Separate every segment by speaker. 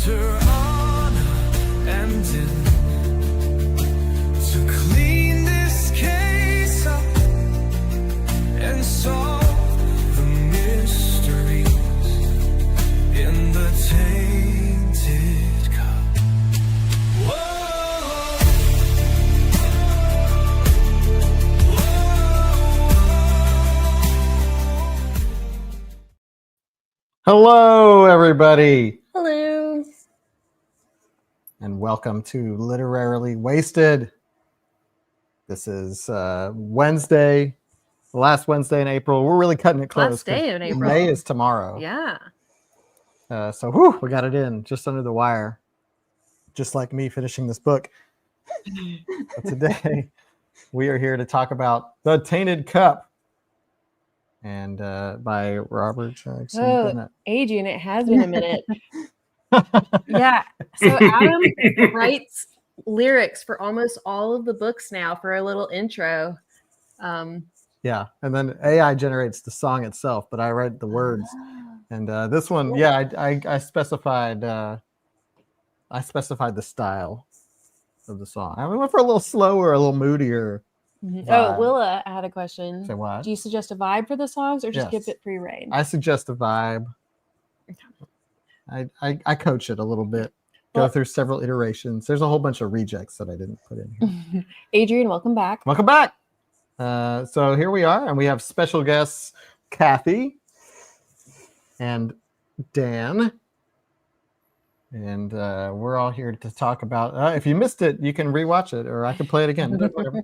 Speaker 1: enter on and in to clean this case up and solve the mysteries in the tainted cup. Whoa.
Speaker 2: Hello, everybody,
Speaker 3: Hello.
Speaker 2: and welcome to Literarily Wasted. This is Wednesday, the last Wednesday in April. We're really cutting it close.
Speaker 3: Last day in April.
Speaker 2: May is tomorrow.
Speaker 3: Yeah.
Speaker 2: So whew, we got it in just under the wire, just like me finishing this book. But today, we are here to talk about The Tainted Cup, and by Robert Jackson Bennett.
Speaker 3: Adrian, it has been a minute. Yeah. So Adam writes lyrics for almost all of the books now for a little intro.
Speaker 2: Yeah, and then AI generates the song itself, but I write the words. And this one, yeah, I specified the style of the song. I went for a little slower, a little moodier.
Speaker 3: Oh, Willa, I had a question.
Speaker 2: Say what?
Speaker 3: Do you suggest a vibe for the songs or just
Speaker 2: Yes.
Speaker 3: give it free reign?
Speaker 2: I suggest a vibe. I coach it a little bit. Go through several iterations. There's a whole bunch of rejects that I didn't put in here.
Speaker 3: Adrian, welcome back.
Speaker 2: Welcome back. So here we are, and we have special guests Kathy and Dan. And we're all here to talk about. If you missed it, you can rewatch it, or I can play it again. Whatever.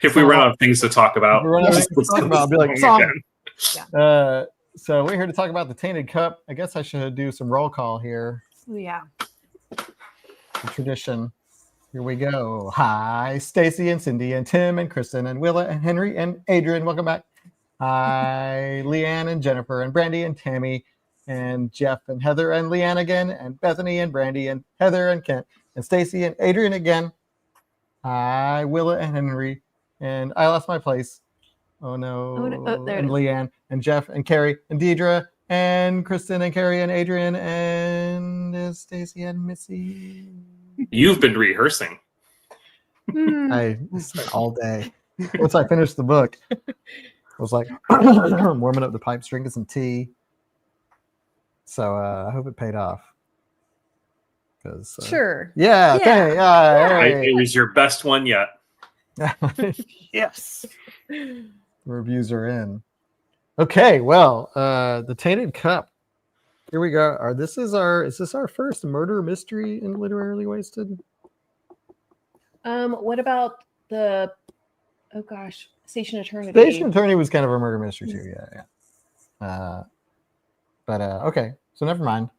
Speaker 4: If we run out of things to talk about,
Speaker 2: I'll be like, song.
Speaker 3: Yeah.
Speaker 2: So we're here to talk about The Tainted Cup. I guess I should do some roll call here.
Speaker 3: Yeah.
Speaker 2: The tradition. Here we go. Hi, Stacy and Cindy and Tim and Kristen and Willa and Henry and Adrian. Welcome back. Hi, Leanne and Jennifer and Brandy and Tammy and Jeff and Heather and Leanne again and Bethany and Brandy and Heather and Kent and Stacy and Adrian again. Hi, Willa and Henry and I lost my place. Oh no.
Speaker 3: There it
Speaker 2: and
Speaker 3: is.
Speaker 2: Leanne and Jeff and Carrie and Deidre and Kristen and Carrie and Adrian and Stacy and Missy.
Speaker 4: You've been rehearsing.
Speaker 2: I spent all day. Once I finished the book, I was like warming up the pipes, drinking some tea. So I hope it paid off. Because
Speaker 3: Sure.
Speaker 2: yeah.
Speaker 4: It was your best one yet.
Speaker 2: Yes. The reviews are in. Okay, well, The Tainted Cup. Here we go. Is this our first murder mystery in Literarily Wasted?
Speaker 3: What about the Station Eternity?
Speaker 2: Station Eternity was kind of a murder mystery too. Yeah. But okay, so never mind.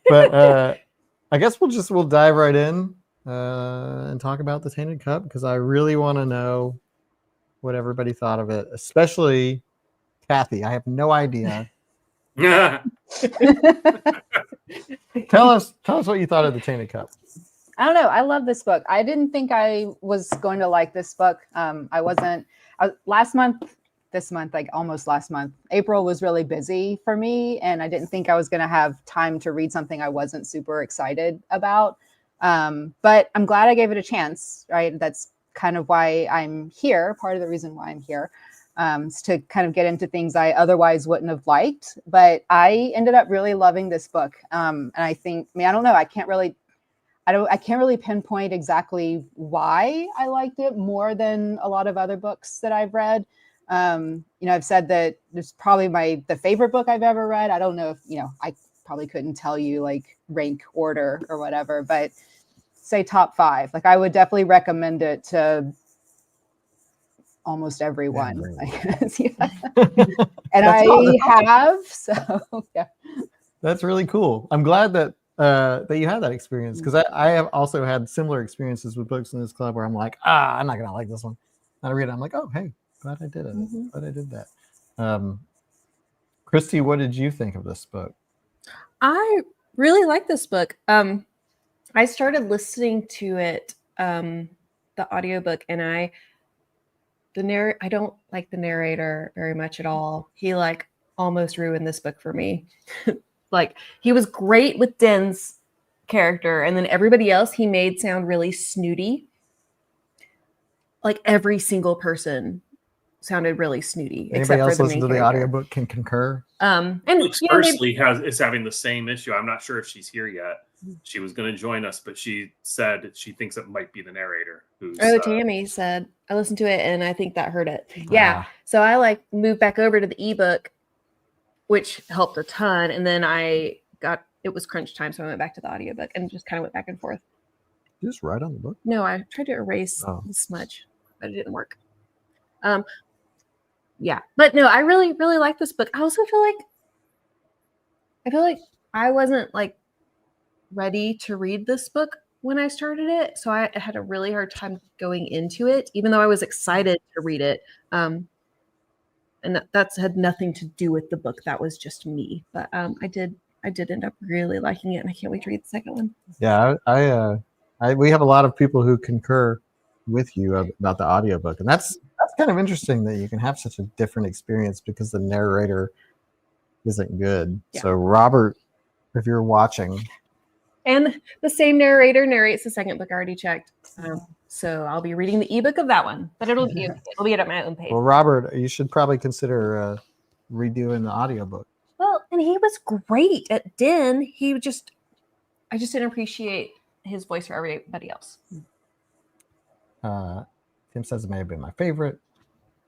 Speaker 2: But I guess we'll dive right in and talk about The Tainted Cup, because I really want to know what everybody thought of it, especially Kathy. I have no idea. Tell us what you thought of The Tainted Cup.
Speaker 5: I don't know. I love this book. I didn't think I was going to like this book. This month, like almost last month, April was really busy for me, and I didn't think I was going to have time to read something I wasn't super excited about. But I'm glad I gave it a chance, right? That's kind of why I'm here. Part of the reason why I'm here is to kind of get into things I otherwise wouldn't have liked. But I ended up really loving this book. And I think, I don't know. I can't really pinpoint exactly why I liked it more than a lot of other books that I've read. I've said that it's probably the favorite book I've ever read. I don't know if, I probably couldn't tell you like rank order or whatever, but say top 5. Like I would definitely recommend it to almost everyone, I guess. Yeah. And I have, so yeah.
Speaker 2: That's really cool. I'm glad that you had that experience, because I have also had similar experiences with books in this club where I'm like, I'm not gonna like this one. And I read it, I'm like, oh hey, glad I did it. Glad I did that. Christy, what did you think of this book?
Speaker 3: I really like this book. I started listening to it, the audiobook, and I don't like the narrator very much at all. He almost ruined this book for me. Like, he was great with Den's character, and then everybody else he made sound really snooty. Like, every single person sounded really snooty,
Speaker 2: Anybody
Speaker 3: except for
Speaker 2: else
Speaker 3: the
Speaker 2: listen
Speaker 3: main
Speaker 2: to the
Speaker 3: character.
Speaker 2: audiobook can concur.
Speaker 3: And
Speaker 4: Alex
Speaker 3: you know, maybe,
Speaker 4: Bursley is having the same issue. I'm not sure if she's here yet. She was going to join us, but she said she thinks it might be the narrator who's.
Speaker 3: Tammy said I listened to it and I think that hurt it. Yeah,
Speaker 2: Ah.
Speaker 3: so I like moved back over to the ebook, which helped a ton. And then it was crunch time, so I went back to the audiobook and just kind of went back and forth.
Speaker 2: You just write on the book.
Speaker 3: No, I tried to erase
Speaker 2: Oh.
Speaker 3: the smudge, but it didn't work. Yeah, but no, I really, really like this book. I also feel like I wasn't like ready to read this book when I started it, so I had a really hard time going into it, even though I was excited to read it. And that's had nothing to do with the book. That was just me. But I did end up really liking it, and I can't wait to read the second one.
Speaker 2: Yeah, we have a lot of people who concur with you about the audiobook, and that's kind of interesting that you can have such a different experience because the narrator isn't good.
Speaker 3: Yeah.
Speaker 2: So Robert, if you're watching,
Speaker 3: and the same narrator narrates the second book. I already checked, so I'll be reading the ebook of that one, but it'll be at my own pace.
Speaker 2: well, Robert, you should probably consider redoing the audiobook.
Speaker 3: Well, and he was great at Den. I just didn't appreciate his voice for everybody else.
Speaker 2: Tim says it may have been my favorite.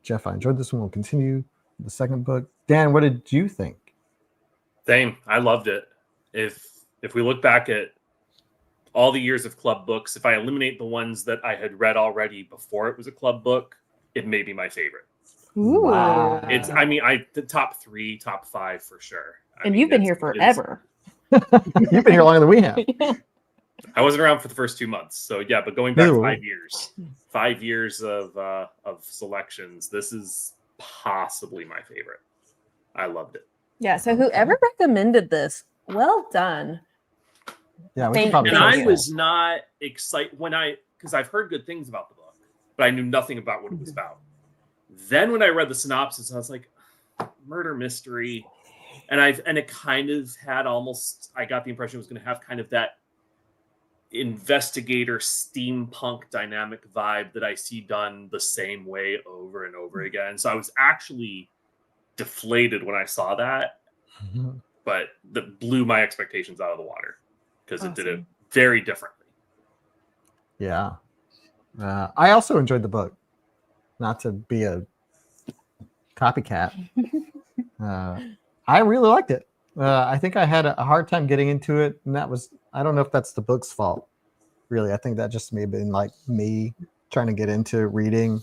Speaker 2: Jeff, I enjoyed this one. We'll continue the second book. Dan, what did you think?
Speaker 4: Same. I loved it. If we look back at all the years of club books, if I eliminate the ones that I had read already before it was a club book, it may be my favorite.
Speaker 3: Ooh.
Speaker 2: Wow.
Speaker 4: The top 3, top 5 for sure.
Speaker 3: And you've been here forever.
Speaker 2: You've been here longer than we have.
Speaker 4: I wasn't around for the first 2 months, so yeah. But going back
Speaker 2: Ew.
Speaker 4: 5 years of selections, this is possibly my favorite. I loved it.
Speaker 3: Yeah. So whoever recommended this, well done.
Speaker 2: Yeah, we
Speaker 3: Thank
Speaker 2: should probably
Speaker 3: you.
Speaker 4: And I
Speaker 2: post
Speaker 4: was not excited because I've heard good things about the book, but I knew nothing about what it was about. Then when I read the synopsis, I was like, murder mystery, and it kind of had almost. I got the impression it was going to have kind of that investigator steampunk dynamic vibe that I see done the same way over and over again. So I was actually deflated when I saw that,
Speaker 2: that.
Speaker 4: but that blew my expectations out of the water because it did it
Speaker 3: Awesome.
Speaker 4: very differently.
Speaker 2: Yeah. I also enjoyed the book. Not to be a copycat. I really liked it. I think I had a hard time getting into it, and I don't know if that's the book's fault, really. I think that just may have been like me trying to get into reading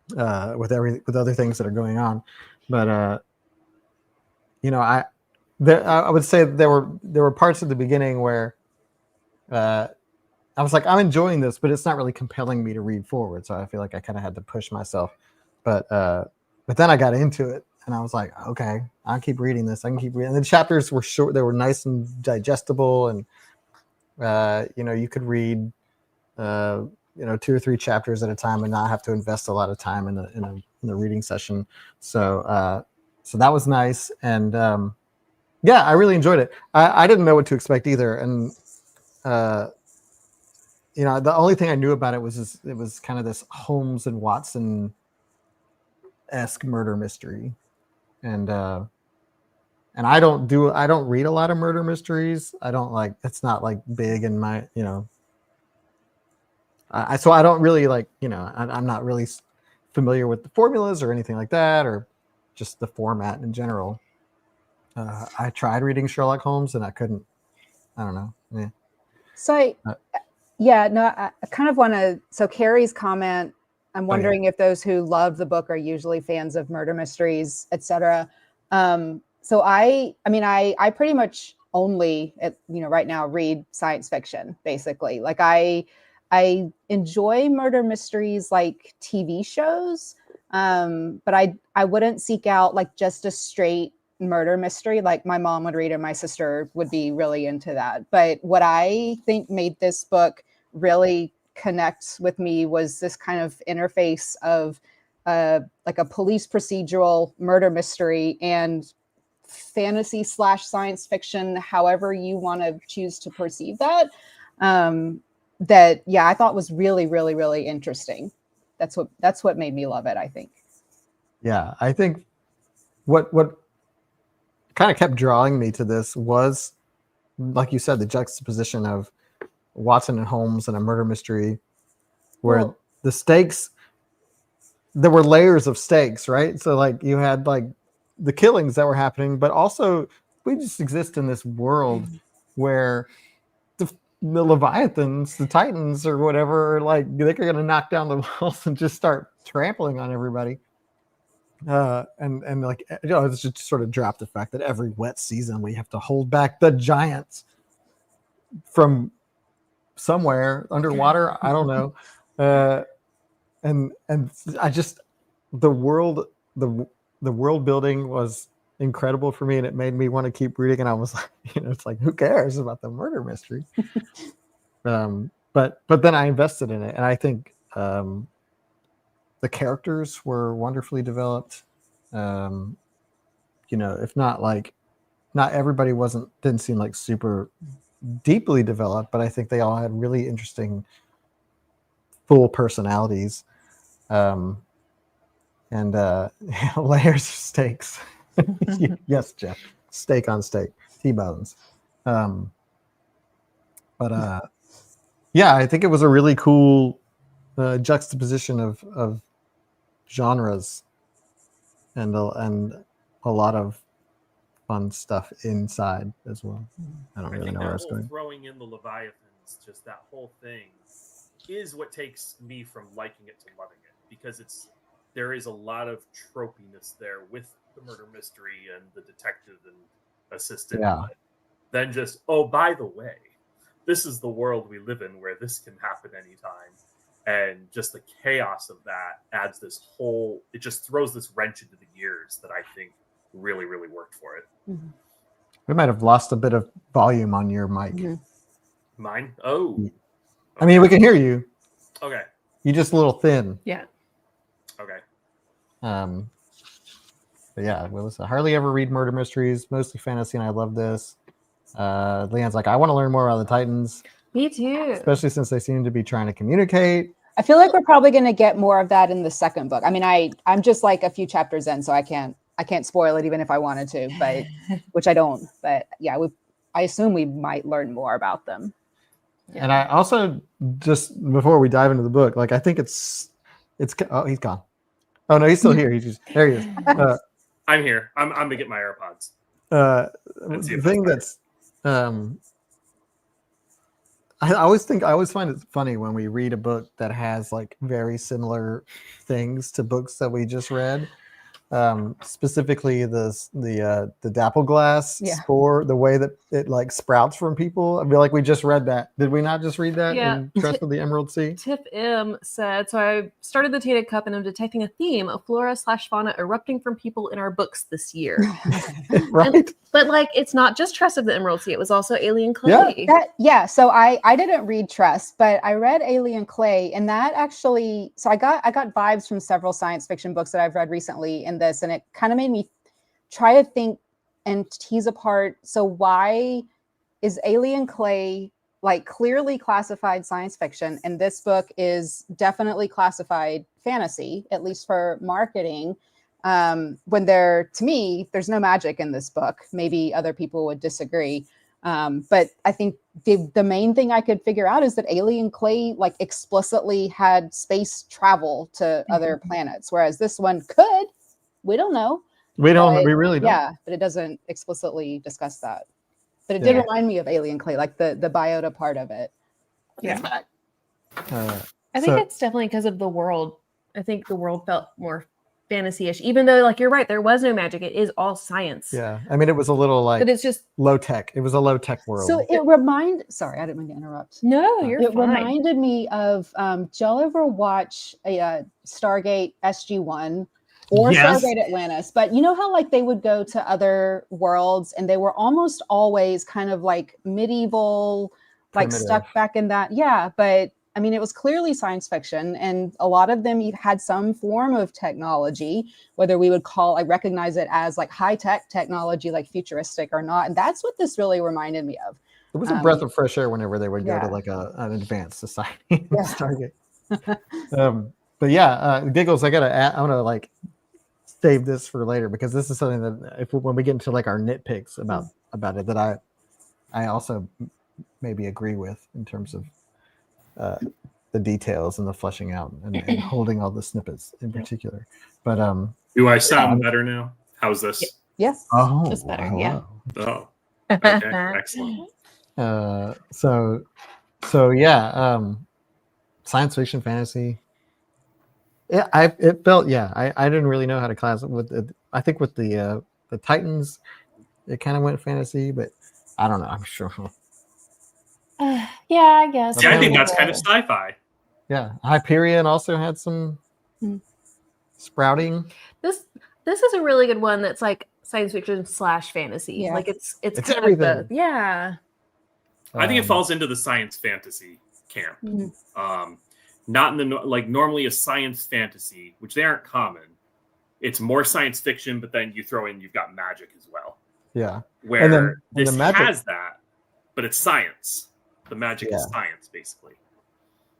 Speaker 2: with other things that are going on. But I would say there were parts at the beginning where I was like, I'm enjoying this, but it's not really compelling me to read forward. So I feel like I kind of had to push myself. But then I got into it, and I was like, okay, I'll keep reading this. I can keep reading. And the chapters were short; they were nice and digestible, and you could read 2 or 3 chapters at a time and not have to invest a lot of time in the reading session. So that was nice, and I really enjoyed it. I didn't know what to expect either, and the only thing I knew about it was it was kind of this Holmes and Watson-esque murder mystery, and I don't read a lot of murder mysteries. I don't like, it's not like big in my, so I don't really like, I'm not really familiar with the formulas or anything like that, or just the format in general. I tried reading Sherlock Holmes and I couldn't. I don't know. Yeah.
Speaker 5: So I kind of want to. So Carrie's comment. I'm wondering if those who love the book are usually fans of murder mysteries, etc. So I pretty much only right now read science fiction, basically. Like I enjoy murder mysteries like TV shows, but I wouldn't seek out like just a straight murder mystery like my mom would read and my sister would be really into that. But what I think made this book really connect with me was this kind of interface of like a police procedural murder mystery and fantasy / science fiction, however you want to choose to perceive that. That I thought was really, really, really interesting. That's what made me love it, I think.
Speaker 2: Yeah, I think what kind of kept drawing me to this was, like you said, the juxtaposition of Watson and Holmes and a murder mystery, where the stakes, there were layers of stakes, right? So like you had like the killings that were happening, but also we just exist in this world where the Leviathans, the Titans or whatever, like they're going to knock down the walls and just start trampling on everybody. And like, it's just sort of dropped the fact that every wet season we have to hold back the giants from somewhere underwater. I don't know. And I just, the world building was incredible for me, and it made me want to keep reading. And I was like, it's like, who cares about the murder mystery? But then I invested in it, and I think the characters were wonderfully developed. If not like, not everybody didn't seem like super deeply developed, but I think they all had really interesting full personalities. And layers of steaks. Yes, Jeff. Steak on steak. T-bones. I think it was a really cool juxtaposition of genres and a lot of fun stuff inside as well. I don't really know where I was going.
Speaker 4: Throwing in the Leviathans, just that whole thing, is what takes me from liking it to loving it, because there is a lot of tropiness there with the murder mystery and the detective and assistant.
Speaker 2: Yeah.
Speaker 4: Then just, oh, by the way, this is the world we live in where this can happen anytime. And just the chaos of that adds this whole, it just throws this wrench into the gears that I think really, really worked for it.
Speaker 5: Mm-hmm.
Speaker 2: We might have lost a bit of volume on your mic.
Speaker 5: Mm-hmm.
Speaker 4: Mine? Oh. Okay.
Speaker 2: I mean, we can hear you.
Speaker 4: Okay.
Speaker 2: You're just a little thin.
Speaker 3: Yeah.
Speaker 4: Okay.
Speaker 2: But yeah, I hardly ever read murder mysteries, mostly fantasy, and I love this. Leanne's like, I want to learn more about the Titans.
Speaker 3: Me too.
Speaker 2: Especially since they seem to be trying to communicate.
Speaker 5: I feel like we're probably going to get more of that in the second book. I mean, I'm just like a few chapters in, so I can't spoil it even if I wanted to, but which I don't. But yeah, I assume we might learn more about them.
Speaker 2: Yeah. And I also, just before we dive into the book, like I think it's oh, he's gone. Oh no, he's still here. There he is.
Speaker 4: I'm here. I'm gonna get my AirPods.
Speaker 2: The thing that's I always find it funny when we read a book that has like very similar things to books that we just read. Specifically the dapple glass spore, the way that it like sprouts from people. I feel like we just read that. Did we not just read that in Trust of the Emerald Sea?
Speaker 3: Tiff M said, so I started the Tainted Cup and I'm detecting a theme of flora/fauna erupting from people in our books this year.
Speaker 2: Right.
Speaker 3: But like, it's not just Trust of the Emerald Sea. It was also Alien Clay.
Speaker 5: So I didn't read Trust, but I read Alien Clay, and that actually, so I got vibes from several science fiction books that I've read recently in this, and it kind of made me try to think and tease apart. So why is Alien Clay like clearly classified science fiction, and this book is definitely classified fantasy, at least for marketing? When to me, there's no magic in this book. Maybe other people would disagree. But I think the main thing I could figure out is that Alien Clay like explicitly had space travel to other planets, whereas this one could. We don't know.
Speaker 2: We really don't.
Speaker 5: Yeah, but it doesn't explicitly discuss that. But it did remind me of Alien Clay, like the biota part of it.
Speaker 3: Yeah. I think it's definitely because of the world. I think the world felt more fantasy-ish, even though, like, you're right, there was no magic. It is all science.
Speaker 2: Yeah, I mean, it was a little like, but it's just low tech. It was a low tech world.
Speaker 5: So sorry, I didn't mean to interrupt.
Speaker 3: No, you're fine. It
Speaker 5: reminded me of, did y'all ever watch a Stargate SG-1 or Stargate Atlantis? But you know how like they would go to other worlds and they were almost always kind of like medieval, like stuck back in that. Yeah, but I mean, it was clearly science fiction, and a lot of them had some form of technology, whether we would recognize it as like high tech technology, like futuristic or not. And that's what this really reminded me of.
Speaker 2: It was a breath of fresh air whenever they would go to
Speaker 5: Yeah.
Speaker 2: like an advanced society in
Speaker 5: Yeah.
Speaker 2: Stargate. But yeah, Giggles, I'm gonna like save this for later, because this is something that when we get into like our nitpicks about it, that I also maybe agree with in terms of the details and the fleshing out and holding all the snippets in particular. But
Speaker 4: Do I sound better now? How's this?
Speaker 5: Yes.
Speaker 2: oh,
Speaker 3: Just better,
Speaker 2: hello.
Speaker 4: Oh, okay, excellent.
Speaker 2: So yeah, science fiction, fantasy. Yeah, it felt, yeah. I didn't really know how to class it with it. I think with the Titans, it kind of went fantasy, but I don't know. I'm sure.
Speaker 6: Yeah, I guess.
Speaker 4: See, I think that's kind of sci-fi.
Speaker 2: Yeah, Hyperion also had some sprouting.
Speaker 3: This is a really good one that's like science fiction / fantasy.
Speaker 5: Yeah.
Speaker 3: Like it's
Speaker 2: It's
Speaker 3: kind of
Speaker 2: everything.
Speaker 3: yeah.
Speaker 4: I think it falls into the science fantasy camp. Not in the like normally a science fantasy, which they aren't common. It's more science fiction, but then you've got magic as well.
Speaker 2: Yeah,
Speaker 4: Where
Speaker 2: and the
Speaker 4: this
Speaker 2: magic
Speaker 4: has that, but it's science. The magic is science, basically.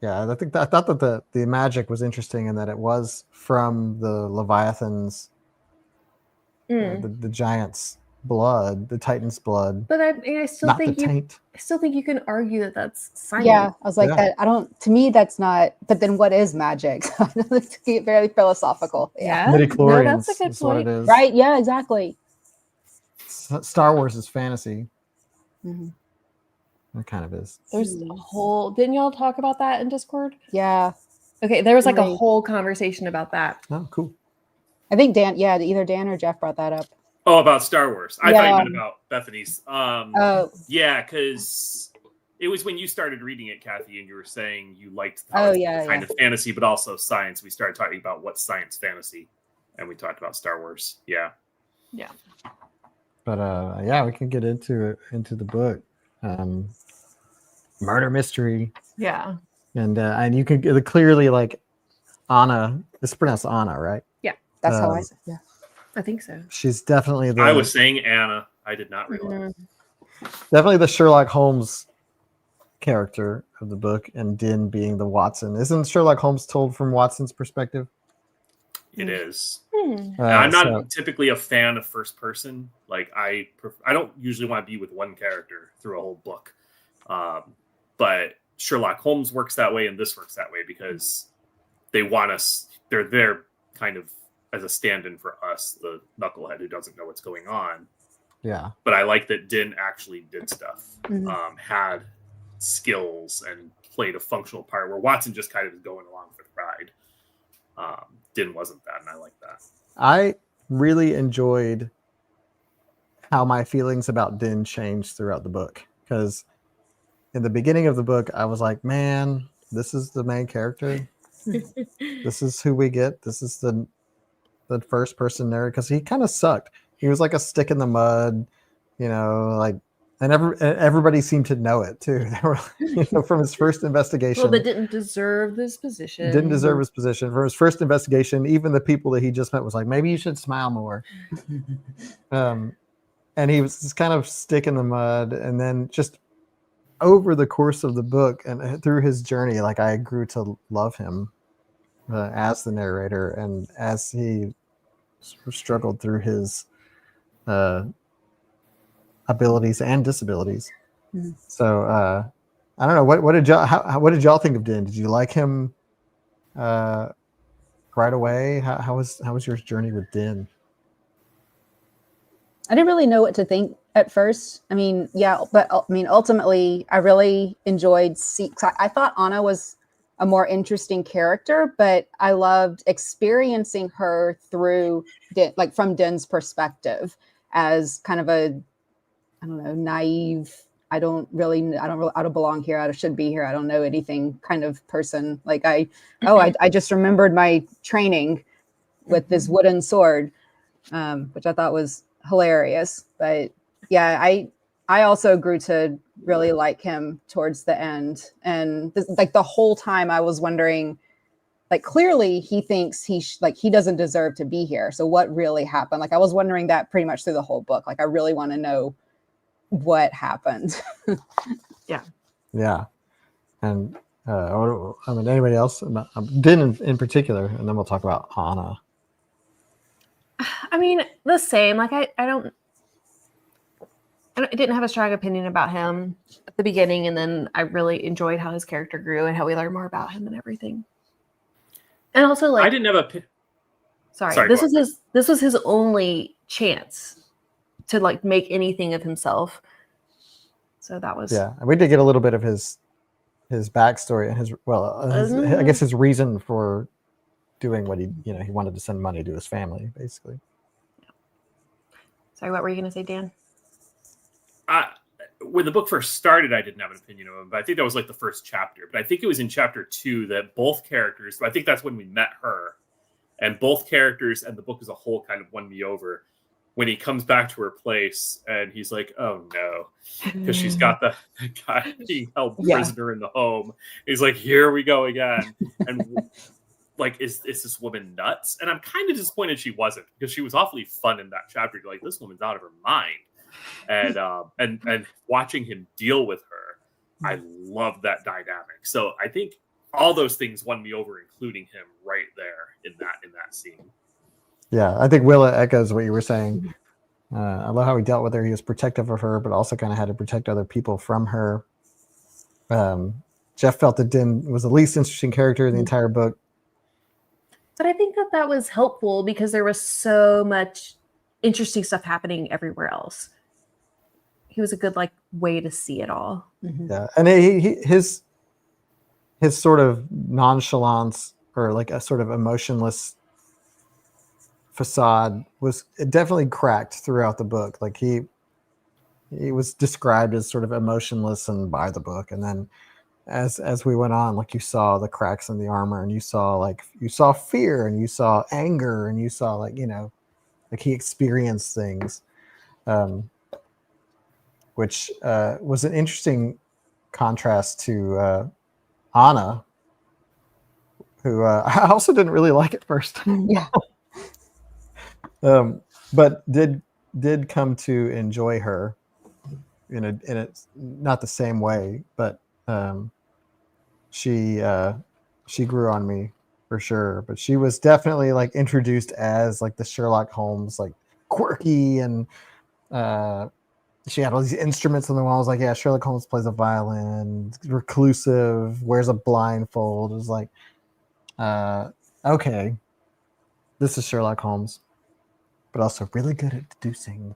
Speaker 2: Yeah, I thought that the magic was interesting in that it was from the Leviathans, the giants' blood, the Titans' blood.
Speaker 3: But I still
Speaker 2: not
Speaker 3: think
Speaker 2: the taint.
Speaker 3: I still think you can argue that that's science.
Speaker 5: Yeah, I was like,
Speaker 2: Yeah.
Speaker 5: that. I don't. To me, that's not. But then, what is magic? Let's get very philosophical.
Speaker 3: Yeah.
Speaker 2: Midichlorians
Speaker 3: No, that's a good
Speaker 2: is what it
Speaker 3: point.
Speaker 2: is.
Speaker 5: Right. Yeah. Exactly.
Speaker 2: Star Wars is fantasy.
Speaker 5: Mhm.
Speaker 2: It kind of is.
Speaker 3: There's a whole. Didn't y'all talk about that in Discord?
Speaker 5: Yeah.
Speaker 3: Okay, there was like a
Speaker 5: Right.
Speaker 3: whole conversation about that.
Speaker 2: Oh, cool.
Speaker 5: I think Dan. Yeah, either Dan or Jeff brought that up.
Speaker 4: Oh, about Star Wars. I thought you
Speaker 5: Yeah.
Speaker 4: meant about Bethany's.
Speaker 5: Oh.
Speaker 4: Yeah, because it was when you started reading it, Kathy, and you were saying you liked how it's kind of fantasy, but also science. We started talking about what's science fantasy, and we talked about Star Wars. Yeah.
Speaker 3: Yeah.
Speaker 2: But yeah, we can get into the book. Murder mystery.
Speaker 3: Yeah.
Speaker 2: And you can clearly like Anna. It's pronounced Anna, right?
Speaker 5: That's how I said. Yeah.
Speaker 3: I think so.
Speaker 2: She's definitely
Speaker 4: I was saying Anna. I did not realize.
Speaker 2: definitely the Sherlock Holmes character of the book, and Din being the Watson. Isn't Sherlock Holmes told from Watson's perspective?
Speaker 4: It is.
Speaker 3: Hmm.
Speaker 4: I'm not typically a fan of first person. Like I don't usually want to be with one character through a whole book. But Sherlock Holmes works that way, and this works that way because they want us. They're there kind of as a stand-in for us, the knucklehead who doesn't know what's going on.
Speaker 2: Yeah.
Speaker 4: But I like that Din actually did stuff,
Speaker 5: Mhm.
Speaker 4: had skills, and played a functional part. Where Watson just kind of is going along for the ride. Din wasn't that, and I like that.
Speaker 2: I really enjoyed how my feelings about Din changed throughout the book, because in the beginning of the book, I was like, man, this is the main character. This is who we get. This is the first person narrator, because he kind of sucked. He was like a stick in the mud, like, and everybody seemed to know it too. They were, from his first investigation.
Speaker 3: Well, that didn't deserve this position.
Speaker 2: Didn't deserve his position. From his first investigation, even the people that he just met was like, maybe you should smile more. And he was just kind of stick in the mud. And then just over the course of the book and through his journey, like, I grew to love him as the narrator, and as he struggled through his abilities and disabilities. So I don't know, what did y'all think of Din? Did you like him right away? How was your journey with Din?
Speaker 5: I didn't really know what to think at first. I mean, yeah, but ultimately, I really enjoyed. I thought Anna was a more interesting character, but I loved experiencing her through from Din's perspective as kind of a, I don't know, naive. I don't belong here. I should be here. I don't know anything kind of person. Like I just remembered my training with this wooden sword, which I thought was hilarious. But yeah, I also grew to really like him towards the end. And like the whole time I was wondering, like, clearly he thinks he doesn't deserve to be here. So what really happened? Like, I was wondering that pretty much through the whole book. Like, I really want to know what happened.
Speaker 2: Yeah. And I mean, anybody else? Din in particular, and then we'll talk about Anna.
Speaker 3: I mean, the same. Like I didn't have a strong opinion about him at the beginning, and then I really enjoyed how his character grew and how we learned more about him and everything. And also, like,
Speaker 4: I didn't have a.
Speaker 3: sorry, this was his only chance to like make anything of himself. So that was
Speaker 2: Yeah, and we did get a little bit of his backstory and I guess his reason for doing what he wanted to send money to his family, basically.
Speaker 3: Sorry, what were you going to say, Dan?
Speaker 4: When the book first started, I didn't have an opinion of him, but I think that was like the first chapter. But I think it was in chapter 2 that both characters, I think that's when we met her, and both characters and the book as a whole kind of won me over. When he comes back to her place and he's like, oh no, because she's got the guy being held prisoner in the home. He's like, here we go again. And like, is this woman nuts? And I'm kind of disappointed she wasn't, because she was awfully fun in that chapter. You're like, this woman's out of her mind. And watching him deal with her, I love that dynamic. So I think all those things won me over, including him right there in that scene.
Speaker 2: Yeah, I think Willa echoes what you were saying. I love how he dealt with her. He was protective of her, but also kind of had to protect other people from her. Jeff felt that Din was the least interesting character in the entire book.
Speaker 3: But I think that was helpful because there was so much interesting stuff happening everywhere else. He was a good like way to see it all.
Speaker 5: Mm-hmm.
Speaker 2: Yeah, and his sort of nonchalance, or like a sort of emotionless facade, was definitely cracked throughout the book. Like he was described as sort of emotionless and by the book, and then as we went on, like, you saw the cracks in the armor, and you saw fear, and you saw anger, and you saw like he experienced things, which was an interesting contrast to Anna, who I also didn't really like at first.
Speaker 5: Yeah.
Speaker 2: But did come to enjoy her in a not the same way, but she grew on me for sure. But she was definitely like introduced as like the Sherlock Holmes, like quirky, and she had all these instruments on the walls. Like, yeah, Sherlock Holmes plays a violin, reclusive, wears a blindfold. It was like, okay, this is Sherlock Holmes, but also really good at deducing,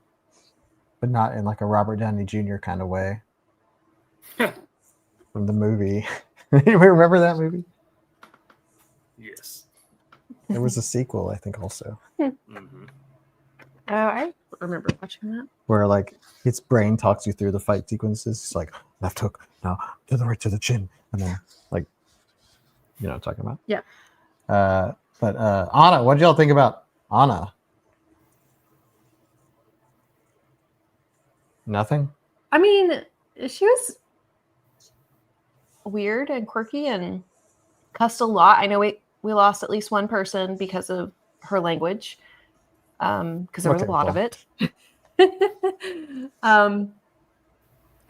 Speaker 2: but not in like a Robert Downey Jr. kind of way. From the movie. Anybody remember that movie?
Speaker 4: Yes.
Speaker 2: There was a sequel, I think, also.
Speaker 4: Mm-hmm.
Speaker 3: I remember watching that.
Speaker 2: Where like its brain talks you through the fight sequences. It's like left hook, now to the right, to the chin, and then like, you know what I'm talking about?
Speaker 3: Yeah.
Speaker 2: But Anna, what did y'all think about Anna? Nothing?
Speaker 3: I mean, she was weird and quirky and cussed a lot. I know we lost at least one person because of her language, because there was a lot of it. I don't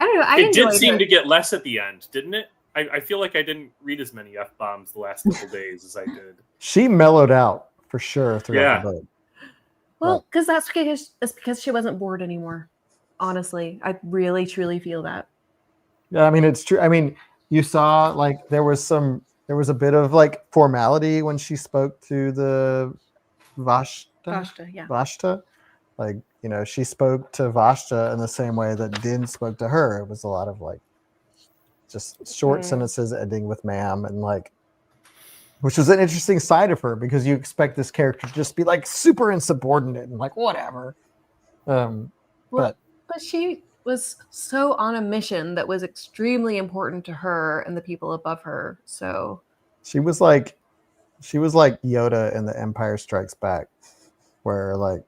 Speaker 3: know.
Speaker 4: It did seem to get less at the end, didn't it? I feel like I didn't read as many F-bombs the last couple days as I did.
Speaker 2: She mellowed out for sure throughout the book.
Speaker 3: Well, because that's because she wasn't bored anymore. Honestly, I really truly feel that.
Speaker 2: Yeah, I mean, it's true. I mean, you saw like there was a bit of like formality when she spoke to the Vashta. Like, you know, she spoke to Vashta in the same way that Din spoke to her. It was a lot of like just short sentences ending with ma'am, and like, which was an interesting side of her, because you expect this character to just be like super insubordinate and like whatever. But
Speaker 3: she was so on a mission that was extremely important to her and the people above her. So
Speaker 2: she was like Yoda in The Empire Strikes Back, where like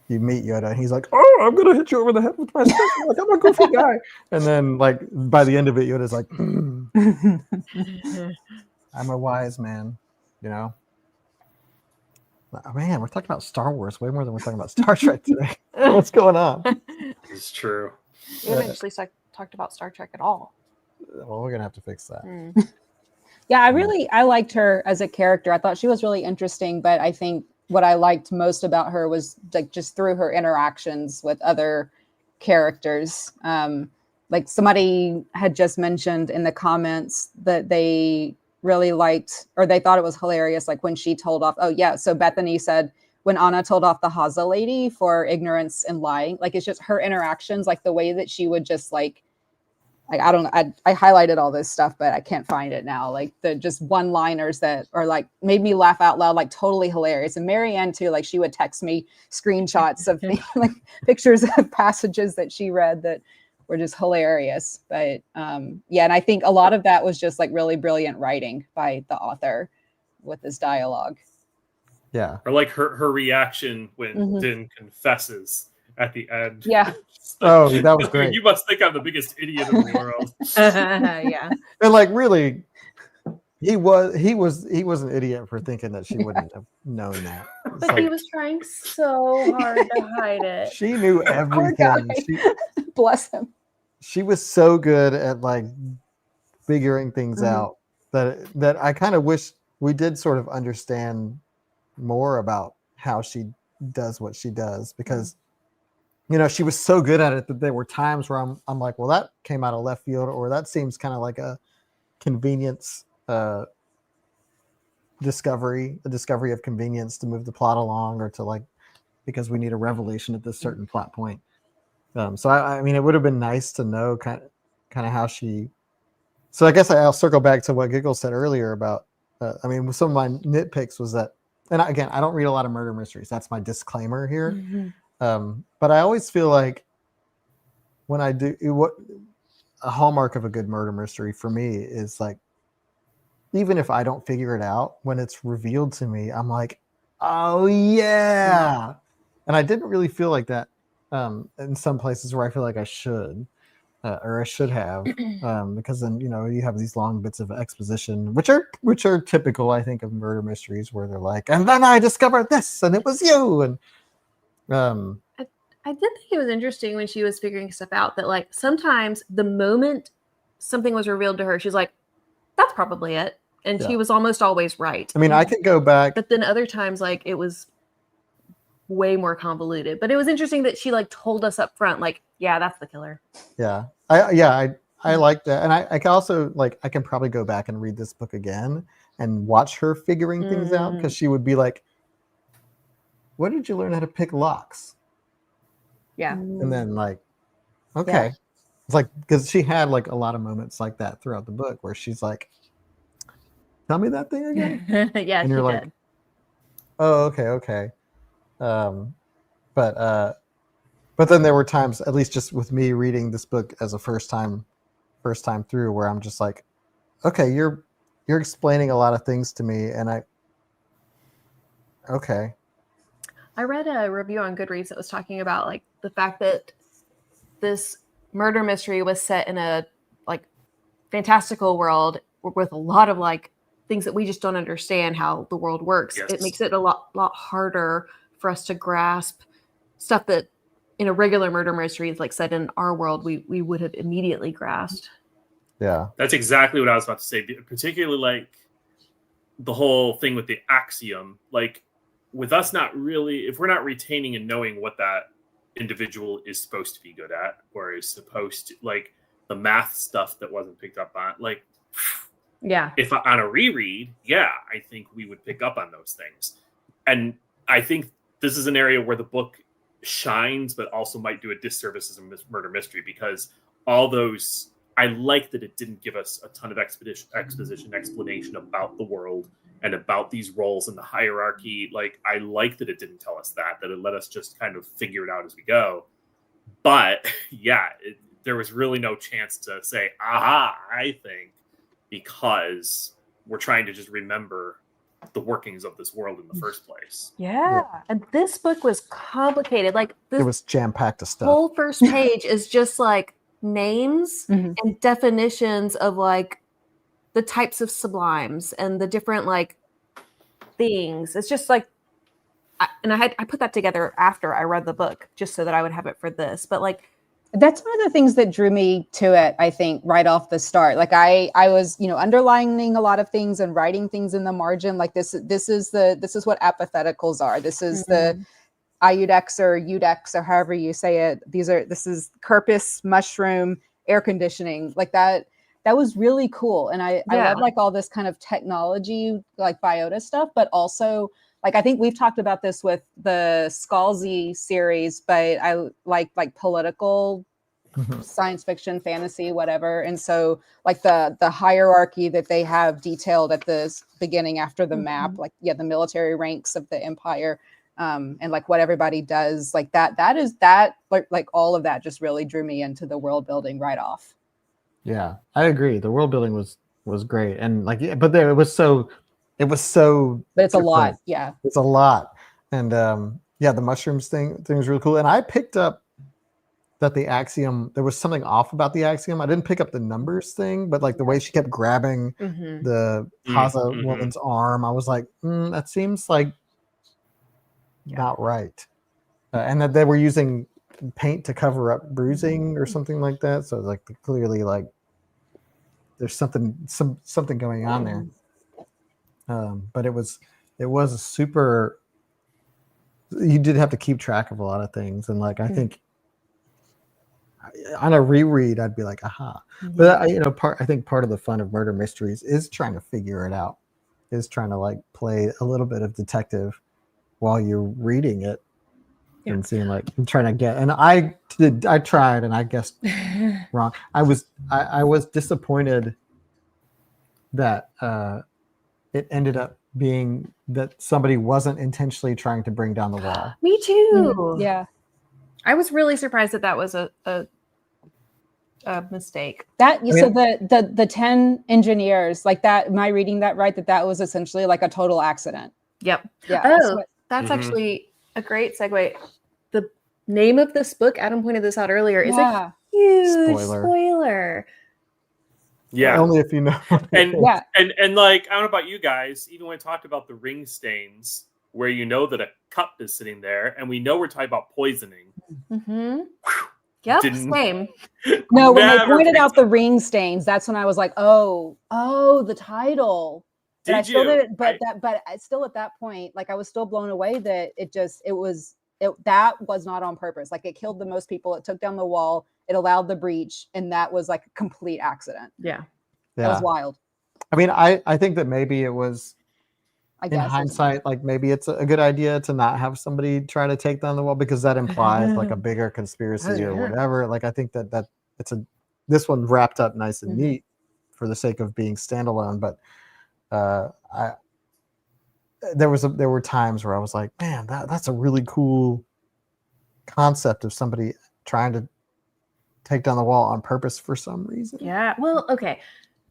Speaker 2: you meet Yoda, and he's like, "Oh, I'm gonna hit you over the head with my stick." Like, I'm a goofy guy. And then, like, by the end of it, Yoda's like, "I'm a wise man," you know. Oh, man, we're talking about Star Wars way more than we're talking about Star Trek today. What's going on?
Speaker 4: It's true.
Speaker 3: We haven't actually talked about Star Trek at all.
Speaker 2: Well, we're gonna have to fix that.
Speaker 5: Yeah, I liked her as a character. I thought she was really interesting, but I think what I liked most about her was like just through her interactions with other characters. Like somebody had just mentioned in the comments that they really liked, or they thought it was hilarious, like when she told off. Oh yeah, so Bethany said when Anna told off the Haza lady for ignorance and lying, like it's just her interactions, like the way that she would just like I don't know. I highlighted all this stuff, but I can't find it now. Like the just one-liners that are like made me laugh out loud, like totally hilarious. And Marianne too, like she would text me screenshots of like pictures of passages that she read that were just hilarious. But yeah, and I think a lot of that was just like really brilliant writing by the author with this dialogue.
Speaker 2: Yeah.
Speaker 4: Or like her reaction when Din confesses at the end.
Speaker 5: Yeah.
Speaker 2: Oh, that was great.
Speaker 4: You must think I'm the biggest idiot in the world.
Speaker 3: Yeah.
Speaker 2: And like really, he was an idiot for thinking that she wouldn't have known that. It's
Speaker 3: But he
Speaker 2: like,
Speaker 3: was trying so hard to hide it.
Speaker 2: she knew everything.
Speaker 5: guy. Bless him.
Speaker 2: She was so good at like figuring things out that I kind of wish we did sort of understand more about how she does what she does, because you know, she was so good at it that there were times where I'm like, well, that came out of left field, or that seems kind of like a convenience discovery of convenience to move the plot along, or to like, because we need a revelation at this certain plot point. So I mean, it would have been nice to know kind of how she. So I guess I'll circle back to what Giggle said earlier about. I mean, some of my nitpicks was that, and again, I don't read a lot of murder mysteries. That's my disclaimer here. But I always feel like when I do what a hallmark of a good murder mystery for me is like, even if I don't figure it out, when it's revealed to me, I'm like, oh yeah. And I didn't really feel like that in some places where I feel like I should, or I should have, because then, you know, you have these long bits of exposition, which are typical, I think, of murder mysteries, where they're like, and then I discovered this, and it was you, and
Speaker 3: I did think it was interesting when she was figuring stuff out that like sometimes the moment something was revealed to her, she's like, that's probably it. And she was almost always right.
Speaker 2: I mean, I could go back.
Speaker 3: But then other times, like it was way more convoluted. But it was interesting that she like told us up front, like, yeah, that's the killer.
Speaker 2: Yeah. I like that. And I can also like, I can probably go back and read this book again and watch her figuring things out, because she would be like, where did you learn how to pick locks?
Speaker 3: Yeah.
Speaker 2: And then like, okay. It's like, because she had like a lot of moments like that throughout the book where she's like, tell me that thing again.
Speaker 3: Yeah.
Speaker 2: And you're like,
Speaker 3: did.
Speaker 2: oh, okay. But then there were times, at least just with me reading this book as a first time through, where I'm just like, okay, you're explaining a lot of things to me, and okay.
Speaker 3: I read a review on Goodreads that was talking about like the fact that this murder mystery was set in a like fantastical world with a lot of like things that we just don't understand how the world works.
Speaker 4: Yes.
Speaker 3: It makes it a lot harder for us to grasp stuff that in a regular murder mystery is like set in our world, we would have immediately grasped.
Speaker 2: Yeah.
Speaker 4: That's exactly what I was about to say. Particularly like the whole thing with the axiom, like with us not really, if we're not retaining and knowing what that individual is supposed to be good at, or is supposed to, like the math stuff that wasn't picked up on, like,
Speaker 3: Yeah.
Speaker 4: if on a reread, yeah, I think we would pick up on those things. And I think this is an area where the book shines, but also might do a disservice as a murder mystery, because all those, I like that it didn't give us a ton of exposition explanation about the world and about these roles in the hierarchy. Like, I like that it didn't tell us that it let us just kind of figure it out as we go. But yeah, there was really no chance to say, aha, I think, because we're trying to just remember the workings of this world in the first place.
Speaker 3: Yeah. And this book was complicated. Like
Speaker 2: It
Speaker 3: this
Speaker 2: was jam-packed of stuff.
Speaker 3: whole first page is just like names
Speaker 5: Mhm.
Speaker 3: and definitions of like the types of sublimes and the different like things. It's just like, I put that together after I read the book just so that I would have it for this. But like,
Speaker 5: That's one of the things that drew me to it, I think, right off the start. Like I was, underlining a lot of things and writing things in the margin. Like this is what apatheticals are. This is the iudex or udex or however you say it. This is Kirpus mushroom air conditioning. Like that was really cool. And I love like all this kind of technology, like biota stuff, but also like, I think we've talked about this with the Scalzi series, but I like political science fiction, fantasy, whatever. And so like the hierarchy that they have detailed at the beginning after the map, like, the military ranks of the empire, and like what everybody does, like that is like all of that just really drew me into the world building right off.
Speaker 2: Yeah, I agree. The world building was great. And like, but there, it was so
Speaker 5: But it's
Speaker 2: different.
Speaker 5: a lot. Yeah.
Speaker 2: It's a lot. And the mushrooms thing was really cool. And I picked up that the axiom, there was something off about the axiom. I didn't pick up the numbers thing, but like the way she kept grabbing the Haza woman's arm, I was like, that seems like not right. And that they were using paint to cover up bruising or something like that. So like clearly like there's something going on there. But it was a super, you did have to keep track of a lot of things. And like, I think on a reread, I'd be like, aha. But I think part of the fun of murder mysteries is trying to figure it out, is trying to like play a little bit of detective while you're reading it and seeing like, and trying to get, and I tried and I guessed wrong. I was disappointed that it ended up being that somebody wasn't intentionally trying to bring down the wall.
Speaker 3: Me too.
Speaker 5: Yeah.
Speaker 3: I was really surprised that was a mistake.
Speaker 5: So the 10 engineers, like that, am I reading that right? That was essentially like a total accident.
Speaker 3: Yep.
Speaker 5: Yeah.
Speaker 3: Oh, that's actually a great segue. The name of this book, Adam pointed this out earlier, is a huge spoiler.
Speaker 4: Yeah.
Speaker 2: Only if you know.
Speaker 4: And like, I don't know about you guys, even when we talked about the ring stains, where you know that a cup is sitting there, and we know we're talking about poisoning.
Speaker 3: Yep, same.
Speaker 5: No, when they pointed out the ring stains, that's when I was like, oh, the title. But still at that point, like I was still blown away that that was not on purpose. Like it killed the most people. It took down the wall. It allowed the breach, and that was like a complete accident.
Speaker 3: Yeah.
Speaker 5: That was wild.
Speaker 2: I mean, I think that maybe it was,
Speaker 5: I
Speaker 2: in
Speaker 5: guess,
Speaker 2: hindsight, like maybe it's a good idea to not have somebody try to take down the wall, because that implies like a bigger conspiracy or whatever. Like I think that this one wrapped up nice and neat for the sake of being standalone. But there were times where I was like, man, that's a really cool concept of somebody trying to take down the wall on purpose for some reason.
Speaker 3: Yeah. Well, okay.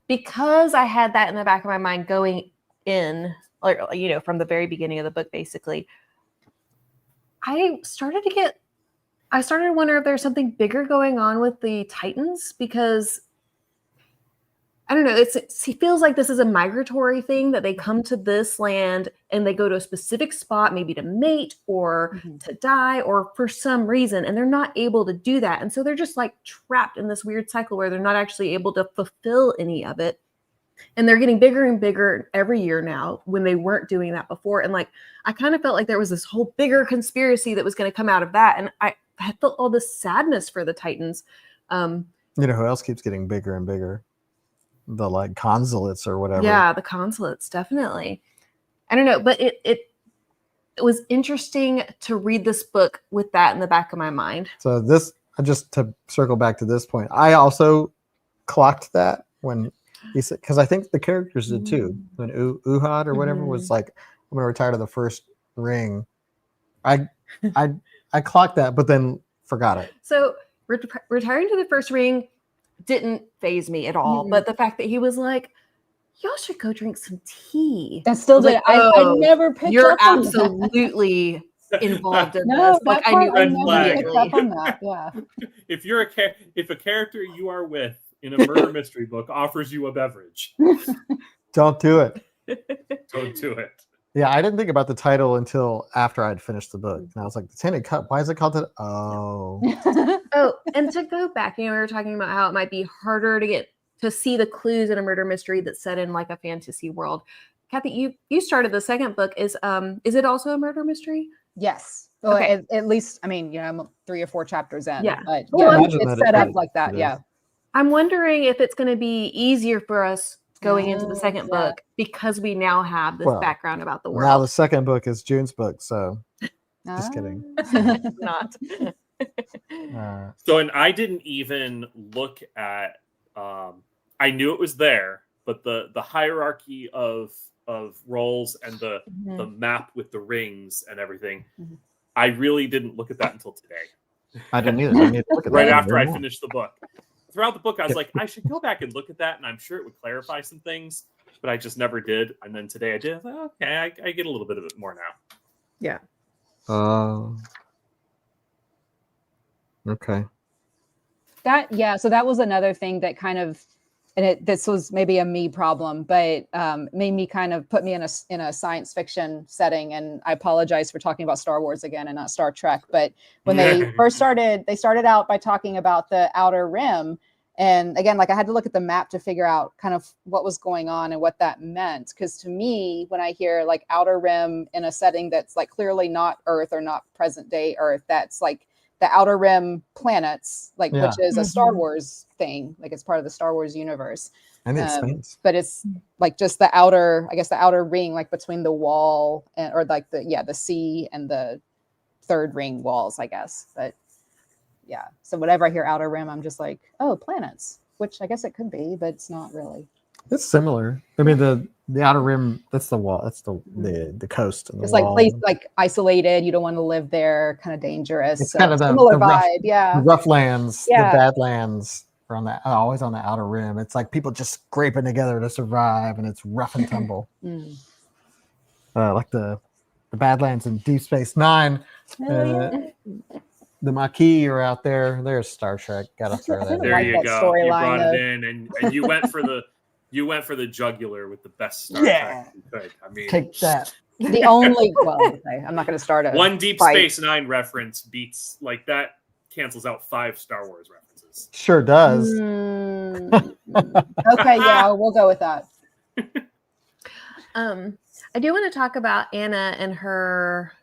Speaker 3: Because I had that in the back of my mind going in, like, from the very beginning of the book, basically, I started to wonder if there's something bigger going on with the Titans, because I don't know. It feels like this is a migratory thing, that they come to this land and they go to a specific spot, maybe to mate or to die or for some reason, and they're not able to do that. And so they're just like trapped in this weird cycle where they're not actually able to fulfill any of it. And they're getting bigger and bigger every year now, when they weren't doing that before. And like, I kind of felt like there was this whole bigger conspiracy that was going to come out of that. And I felt all this sadness for the Titans.
Speaker 2: You know who else keeps getting bigger and bigger? The like consulates or whatever.
Speaker 3: Yeah, the consulates, definitely. I don't know, but it was interesting to read this book with that in the back of my mind.
Speaker 2: So this, just to circle back to this point, I also clocked that when he said, because I think the characters did too. When Uhad or whatever was like, I'm gonna retire to the first ring. I clocked that, but then forgot it.
Speaker 3: So retiring to the first ring didn't faze me at all. But the fact that he was like, y'all should go drink some tea.
Speaker 5: That still
Speaker 3: was
Speaker 5: did.
Speaker 3: like,
Speaker 5: I
Speaker 3: oh,
Speaker 5: never picked
Speaker 3: You're
Speaker 5: up on that.
Speaker 3: absolutely involved in
Speaker 5: No,
Speaker 3: this.
Speaker 5: that
Speaker 3: Like I
Speaker 5: part
Speaker 3: knew
Speaker 4: Red
Speaker 5: never
Speaker 4: flag.
Speaker 5: picked up on that. Yeah.
Speaker 4: If a character you are with in a murder mystery book offers you a beverage,
Speaker 2: Don't do it.
Speaker 4: don't do it.
Speaker 2: Yeah, I didn't think about the title until after I'd finished the book. And I was like, the Tainted Cup, why is it called that? Oh.
Speaker 3: Oh, and to go back, we were talking about how it might be harder to get to see the clues in a murder mystery that's set in like a fantasy world. Kathy, you started the second book. Is it also a murder mystery?
Speaker 5: Yes. Well,
Speaker 3: Okay.
Speaker 5: at least, I mean, I'm 3 or 4 chapters in.
Speaker 3: Yeah.
Speaker 5: But
Speaker 2: Well,
Speaker 5: yeah,
Speaker 2: imagine
Speaker 5: it's
Speaker 2: that
Speaker 5: set up
Speaker 2: it
Speaker 5: like that.
Speaker 2: is.
Speaker 5: Yeah.
Speaker 3: I'm wondering if it's going to be easier for us going into the second
Speaker 5: Yeah.
Speaker 3: book because we now have this
Speaker 2: Well,
Speaker 3: background about the
Speaker 2: Now
Speaker 3: world.
Speaker 2: the second book is June's book, so just kidding.
Speaker 3: It's not.
Speaker 4: So, and I didn't even look at. I knew it was there, but the hierarchy of roles and the map with the rings and everything,
Speaker 5: Mhm.
Speaker 4: I really didn't look at that until today.
Speaker 2: I didn't either. I need to look at
Speaker 4: Right
Speaker 2: that
Speaker 4: after I
Speaker 2: anymore.
Speaker 4: finished the book. Throughout the book, I was like, I should go back and look at that, and I'm sure it would clarify some things, but I just never did. And then today I did. I was like, okay, I get a little bit of it more now.
Speaker 3: Yeah.
Speaker 2: Okay.
Speaker 5: So that was another thing that kind of, and this was maybe a me problem, but made me kind of put me in a science fiction setting. And I apologize for talking about Star Wars again and not Star Trek. But when they first started, they started out by talking about the Outer Rim. And again, like I had to look at the map to figure out kind of what was going on and what that meant. Because to me, when I hear like Outer Rim in a setting that's like clearly not Earth or not present day Earth, that's like the Outer Rim planets, like
Speaker 2: Yeah.
Speaker 5: which is a Star Wars thing, like it's part of the Star Wars universe.
Speaker 2: And the Expanse.
Speaker 5: But it's like just the outer, I guess the outer ring, like between the wall and, or like the sea and the third ring walls, I guess. But yeah, so whenever I hear Outer Rim, I'm just like, oh, planets, which I guess it could be, but it's not really.
Speaker 2: It's similar. I mean, the Outer Rim, that's the wall. That's the coast. And the
Speaker 5: It's
Speaker 2: wall.
Speaker 5: like place like isolated. You don't want to live there. Kind of dangerous.
Speaker 2: It's kind of the
Speaker 5: similar
Speaker 2: rough,
Speaker 5: vibe. Yeah.
Speaker 2: the rough lands,
Speaker 5: Yeah.
Speaker 2: the Badlands are on that, always on the Outer Rim. It's like people just scraping together to survive, and it's rough and tumble.
Speaker 5: Mm.
Speaker 2: Like the Badlands in Deep Space Nine.
Speaker 5: Oh,
Speaker 2: The Maquis are out there. There's Star Trek. Gotta throw that in.
Speaker 4: There
Speaker 5: like
Speaker 4: you
Speaker 5: that
Speaker 4: go. You
Speaker 5: storyline
Speaker 4: brought
Speaker 5: of-
Speaker 4: it in, and you went for the jugular with the best Star
Speaker 2: Yeah.
Speaker 4: Trek you could. I mean,
Speaker 2: Take that.
Speaker 5: The only, well, okay, I'm not going to start a
Speaker 4: one Deep
Speaker 5: fight.
Speaker 4: Space Nine reference beats like that cancels out 5 Star Wars references.
Speaker 2: Sure does.
Speaker 5: Mm. Okay, yeah, we'll go with that.
Speaker 3: I do want to talk about Anna and her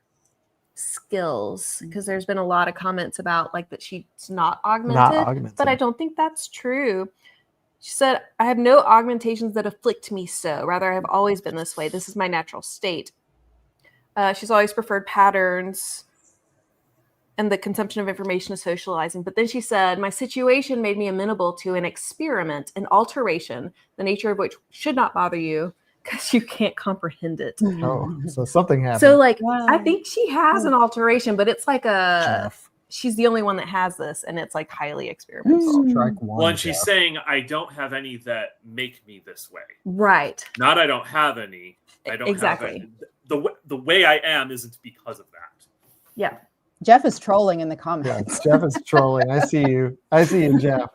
Speaker 3: skills because there's been a lot of comments about like that she's not augmented, but I don't think that's true. She said, I have no augmentations that afflict me so. Rather, I have always been this way. This is my natural state. She's always preferred patterns and the consumption of information is socializing. But then she said, my situation made me amenable to an experiment, an alteration, the nature of which should not bother you because you can't comprehend it.
Speaker 2: Oh, so something happened.
Speaker 3: So like,
Speaker 5: Wow.
Speaker 3: I think she has an alteration, but it's like
Speaker 2: Jeff.
Speaker 3: she's the only one that has this and it's like highly experimental.
Speaker 2: Strike one.
Speaker 4: Well, and she's
Speaker 2: Jeff.
Speaker 4: saying, I don't have any that make me this way.
Speaker 3: Right.
Speaker 4: Not I don't have any. I don't
Speaker 3: Exactly.
Speaker 4: have any. The way I am isn't because of that.
Speaker 3: Yeah.
Speaker 5: Jeff is trolling in the
Speaker 2: Yeah,
Speaker 5: comments.
Speaker 2: Jeff is trolling. I see you, Jeff.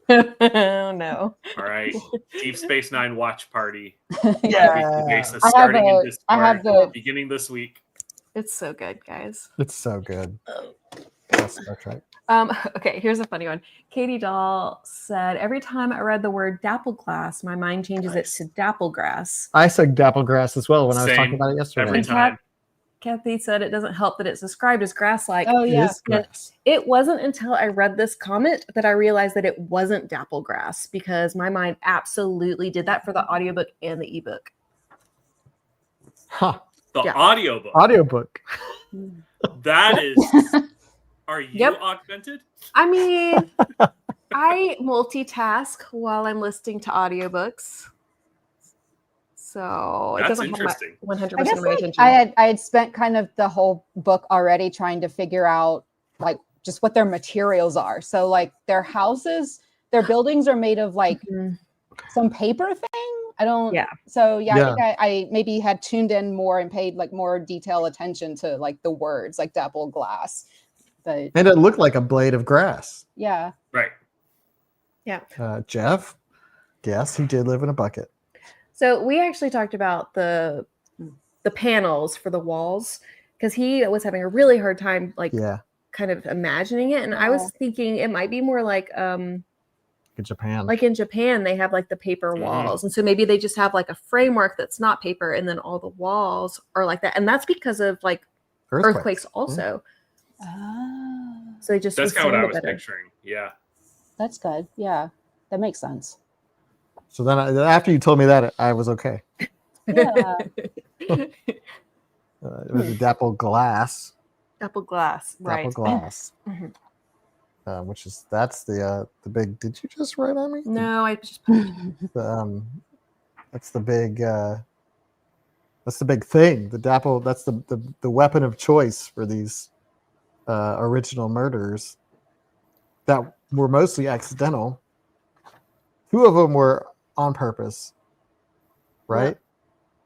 Speaker 3: Oh no.
Speaker 4: All right. Deep Space Nine watch party.
Speaker 2: Yeah.
Speaker 4: Basis,
Speaker 5: I have
Speaker 4: starting in
Speaker 5: a-
Speaker 4: Discord,
Speaker 5: I have the-
Speaker 4: beginning this week.
Speaker 3: It's so good, guys.
Speaker 2: It's so good. That's Star Trek.
Speaker 3: Okay, here's a funny one. Katie Doll said, every time I read the word dappleglass, my mind changes
Speaker 4: Nice.
Speaker 3: it to dapplegrass.
Speaker 2: I said dapplegrass as well when I was
Speaker 4: Same.
Speaker 2: talking about it yesterday.
Speaker 4: Every
Speaker 3: And
Speaker 4: time.
Speaker 3: Kathy said it doesn't help that it's described as grass-like.
Speaker 5: Oh,
Speaker 2: It
Speaker 5: yeah.
Speaker 2: is grass.
Speaker 3: It wasn't until I read this comment that I realized that it wasn't dapplegrass because my mind absolutely did that for the audiobook and the ebook.
Speaker 2: Huh.
Speaker 4: The
Speaker 3: Yeah.
Speaker 4: audiobook.
Speaker 2: Audiobook.
Speaker 4: That is. Are you
Speaker 3: Yep.
Speaker 4: augmented?
Speaker 3: I mean, I multitask while I'm listening to audiobooks. So it
Speaker 4: That's
Speaker 3: doesn't have
Speaker 4: interesting.
Speaker 3: my 100%
Speaker 5: I guess
Speaker 3: of my
Speaker 5: like,
Speaker 3: attention.
Speaker 5: I had spent kind of the whole book already trying to figure out like just what their materials are. So like their houses, their buildings are made of like
Speaker 3: Mhm.
Speaker 5: some paper thing. I don't.
Speaker 3: Yeah.
Speaker 5: So yeah,
Speaker 2: Yeah.
Speaker 5: I think I maybe had tuned in more and paid like more detailed attention to like the words, like dapple glass. But
Speaker 2: And it looked like a blade of grass.
Speaker 5: yeah,
Speaker 4: Right.
Speaker 2: Jeff, yes, he did live in a bucket.
Speaker 3: So we actually talked about the panels for the walls because he was having a really hard time like
Speaker 2: Yeah,
Speaker 3: kind of imagining it, and I was thinking it might be more like
Speaker 2: in Japan.
Speaker 3: like in Japan they have like the paper walls, and so maybe they just have like a framework that's not paper, and then all the walls are like that, and that's because of like earthquakes also. So they just
Speaker 4: That's kind of what I
Speaker 3: withstand it
Speaker 4: was
Speaker 3: better.
Speaker 4: picturing. Yeah.
Speaker 5: that's good. Yeah, that makes sense.
Speaker 2: So then after you told me that, I was okay.
Speaker 5: Yeah.
Speaker 2: It was a dapple glass.
Speaker 3: Apple glass, right?
Speaker 2: Dapple glass.
Speaker 3: Mhm.
Speaker 2: Which is that's the big. Did you just write on me?
Speaker 3: No, I just put it.
Speaker 2: That's the big. That's the big thing. The dapple. That's the weapon of choice for these original murders that were mostly accidental. 2 of them were on purpose, right?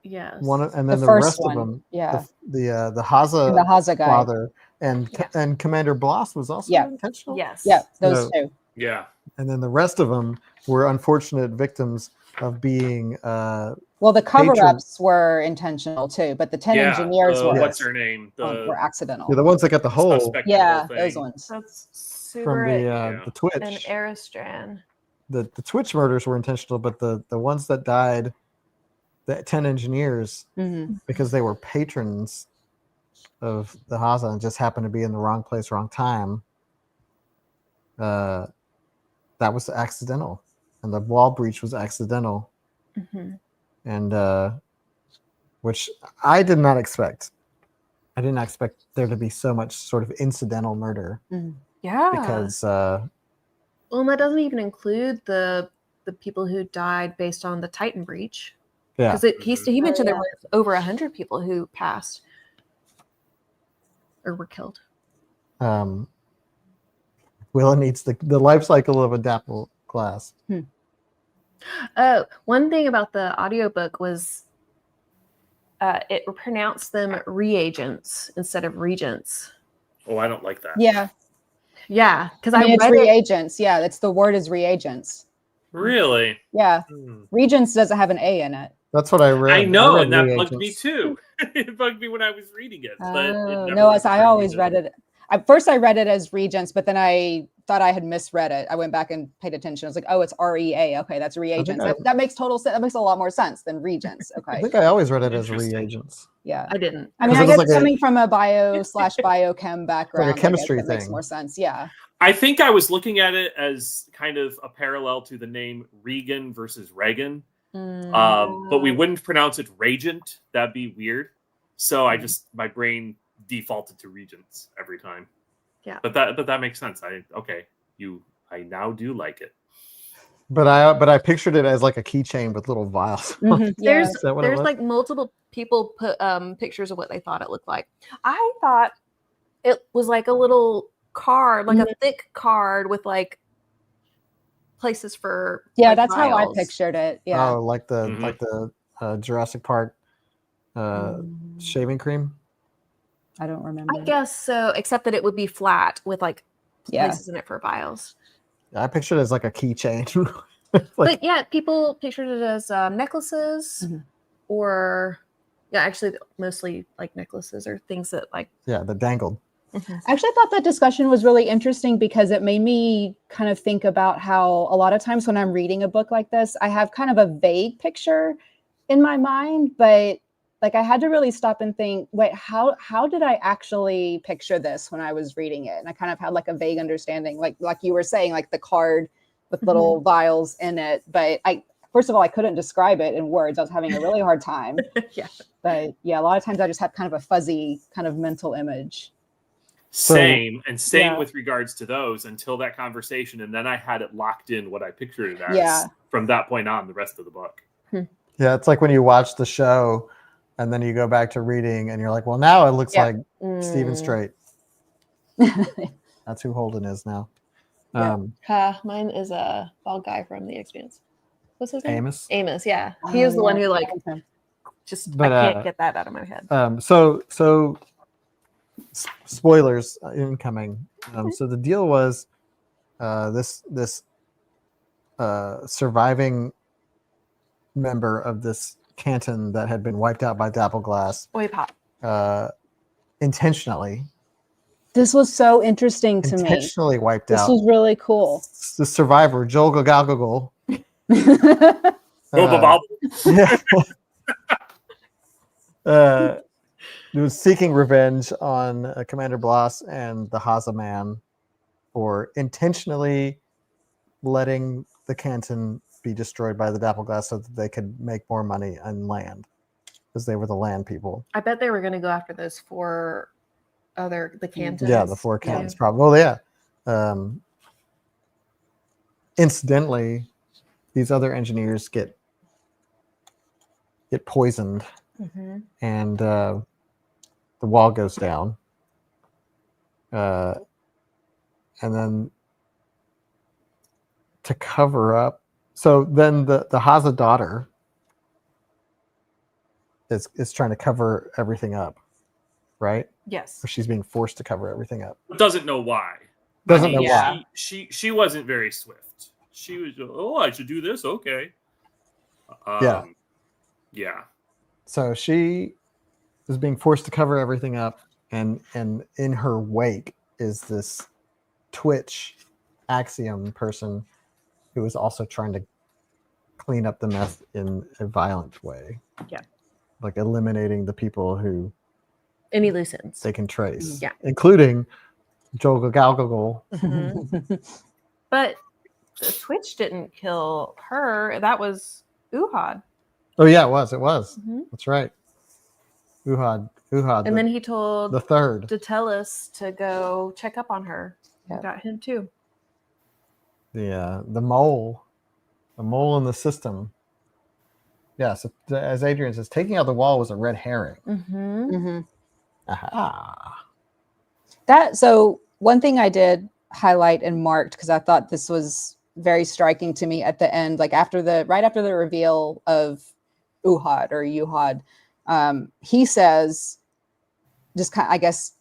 Speaker 3: Yes.
Speaker 2: One and then the
Speaker 5: first
Speaker 2: rest
Speaker 5: one,
Speaker 2: of them.
Speaker 5: yeah.
Speaker 2: The Haza
Speaker 5: And the Haza guy.
Speaker 2: father and
Speaker 3: Yeah.
Speaker 2: and Commander Bloss was also
Speaker 5: Yeah.
Speaker 2: intentional.
Speaker 3: Yes.
Speaker 5: Yeah, those
Speaker 2: So-
Speaker 5: two.
Speaker 4: Yeah.
Speaker 2: And then the rest of them were unfortunate victims of being
Speaker 5: Well, the cover-ups were intentional too, but the 10
Speaker 4: Yeah.
Speaker 5: engineers were,
Speaker 4: What's her name?
Speaker 5: were accidental.
Speaker 2: the ones that got the hole
Speaker 4: suspect
Speaker 5: Yeah,
Speaker 4: whole thing.
Speaker 5: those ones.
Speaker 3: That's
Speaker 2: from
Speaker 3: super
Speaker 2: the
Speaker 4: Yeah.
Speaker 2: Twitch.
Speaker 3: and Aristran.
Speaker 2: The Twitch murders were intentional, but the ones that died, the 10 engineers,
Speaker 5: Mhm.
Speaker 2: because they were patrons of the Haza and just happened to be in the wrong place, wrong time. That was accidental, and the wall breach was accidental,
Speaker 3: Mm-hmm.
Speaker 2: and which I did not expect. I did not expect there to be so much sort of incidental murder
Speaker 3: Yeah.
Speaker 2: because
Speaker 3: well, and that doesn't even include the people who died based on the Titan breach.
Speaker 2: yeah,
Speaker 3: Because he mentioned
Speaker 5: yeah.
Speaker 3: there were over 100 people who passed or were killed.
Speaker 2: Willa needs the life cycle of a dapple glass.
Speaker 3: Oh, one thing about the audiobook was it pronounced them reagents instead of regents.
Speaker 4: Oh, I don't like that.
Speaker 5: Yeah.
Speaker 3: Yeah, because
Speaker 5: I mean, it's
Speaker 3: read it.
Speaker 5: reagents. Yeah, that's the word is reagents.
Speaker 4: Really?
Speaker 5: Yeah.
Speaker 4: Hmm.
Speaker 5: Regents doesn't have an A in it.
Speaker 2: That's what I read.
Speaker 4: I know,
Speaker 2: read
Speaker 4: and that bugged me
Speaker 2: reagents.
Speaker 4: too. It bugged me when I was reading it. But it
Speaker 5: Oh,
Speaker 4: never
Speaker 5: no,
Speaker 4: really
Speaker 5: as I
Speaker 4: occurred to me
Speaker 5: always
Speaker 4: to-
Speaker 5: read it. At first, I read it as regents, but then I thought I had misread it. I went back and paid attention. I was like, oh, it's REA. Okay, that's reagents. That makes total sense. That makes a lot more sense than regents.
Speaker 2: I
Speaker 5: Okay.
Speaker 2: think I always read it as
Speaker 4: Interesting.
Speaker 2: reagents.
Speaker 5: Yeah.
Speaker 3: I didn't.
Speaker 5: I mean,
Speaker 2: Because
Speaker 5: I
Speaker 2: it
Speaker 5: guess
Speaker 2: was like
Speaker 5: coming from a bio/biochem background, I guess
Speaker 2: chemistry
Speaker 5: that makes
Speaker 2: thing.
Speaker 5: more sense. Yeah.
Speaker 4: I think I was looking at it as kind of a parallel to the name Regan versus Reagan. But we wouldn't pronounce it Regent. That'd be weird. So I just my brain defaulted to regents every time.
Speaker 3: Yeah.
Speaker 4: But that makes sense. I now do like it.
Speaker 2: But I pictured it as like a keychain with little vials.
Speaker 5: Mhm. Yeah.
Speaker 3: There's
Speaker 2: Is that what it
Speaker 3: there's
Speaker 2: was?
Speaker 3: like multiple people put pictures of what they thought it looked like. I thought it was like a little card, like a thick card with like places for
Speaker 5: Yeah,
Speaker 3: like,
Speaker 5: that's how I
Speaker 3: vials.
Speaker 5: pictured it. Yeah.
Speaker 2: Oh, like the
Speaker 4: Mhm.
Speaker 2: Jurassic Park shaving cream.
Speaker 5: I don't remember.
Speaker 3: I guess so, except that it would be flat with like
Speaker 5: Yeah.
Speaker 3: places in it for vials.
Speaker 2: I pictured it as like a keychain.
Speaker 3: But yeah, people pictured it as necklaces or actually mostly like necklaces or things that like
Speaker 2: Yeah, the dangled.
Speaker 5: I actually thought that discussion was really interesting because it made me kind of think about how a lot of times when I'm reading a book like this, I have kind of a vague picture in my mind, but like I had to really stop and think, wait, how did I actually picture this when I was reading it? And I kind of had like a vague understanding, like you were saying, like the card with little vials in it. But first of all, I couldn't describe it in words. I was having a really hard time.
Speaker 3: Yeah.
Speaker 5: But yeah, a lot of times I just have kind of a fuzzy kind of mental image.
Speaker 4: Same
Speaker 5: Yeah.
Speaker 4: with regards to those until that conversation, and then I had it locked in what I pictured it as.
Speaker 5: Yeah.
Speaker 4: From that point on, the rest of the book.
Speaker 2: Yeah, it's like when you watch the show and then you go back to reading and you're like, well, now it looks like Stephen Strait. That's who Holden is now.
Speaker 5: Yeah.
Speaker 3: Mine is a bald guy from The Expanse. What's his name?
Speaker 2: Amos.
Speaker 3: Amos, yeah. He was the one who like
Speaker 5: Okay.
Speaker 3: just
Speaker 2: But,
Speaker 3: I can't get that out of my head.
Speaker 2: So spoilers incoming. So the deal was this surviving member of this canton that had been wiped out by Dappleglass
Speaker 3: Oi, pop.
Speaker 2: intentionally
Speaker 5: This was so interesting to me.
Speaker 2: intentionally wiped
Speaker 5: This
Speaker 2: out
Speaker 5: was really cool.
Speaker 2: the survivor Joel Gagalgagol.
Speaker 4: Boba Bob.
Speaker 2: Yeah. He was seeking revenge on Commander Bloss and the Haza man for intentionally letting the canton be destroyed by the Dappleglass so that they could make more money on land because they were the land people.
Speaker 3: I bet they were going to go after those the cantons.
Speaker 2: Yeah, the four cantons, probably. Well, yeah. Incidentally, these other engineers get poisoned,
Speaker 3: Mm-hmm.
Speaker 2: and the wall goes down. And then to cover up, so then the Haza daughter is trying to cover everything up, right?
Speaker 3: Yes.
Speaker 2: Or she's being forced to cover everything up.
Speaker 4: Doesn't know why.
Speaker 2: Doesn't know
Speaker 3: yeah.
Speaker 2: why.
Speaker 4: She wasn't very swift. She was, oh, I should do this. Okay.
Speaker 2: Yeah.
Speaker 4: Yeah.
Speaker 2: So she is being forced to cover everything up, and in her wake is this Twitch Axiom person who is also trying to clean up the mess in a violent way.
Speaker 3: Yeah.
Speaker 2: Like eliminating the people who
Speaker 3: Any loose ends.
Speaker 2: they can trace.
Speaker 3: Yeah.
Speaker 2: Including Joel Gagalgagol.
Speaker 3: Mhm. But the Twitch didn't kill her. That was Uhad.
Speaker 2: Oh yeah, it was. It was.
Speaker 3: Mhm.
Speaker 2: That's right. Uhad.
Speaker 3: And then he told
Speaker 2: the third.
Speaker 3: Detellus to go check up on her.
Speaker 5: Yeah.
Speaker 3: Got him too.
Speaker 2: The mole in the system. Yeah, so as Adrian says, taking out the wall was a red herring.
Speaker 3: Mm-hmm.
Speaker 5: Mm-hmm.
Speaker 2: Aha.
Speaker 5: So one thing I did highlight and marked because I thought this was very striking to me at the end, like right after the reveal of Uhad, he says, just kind of, I guess,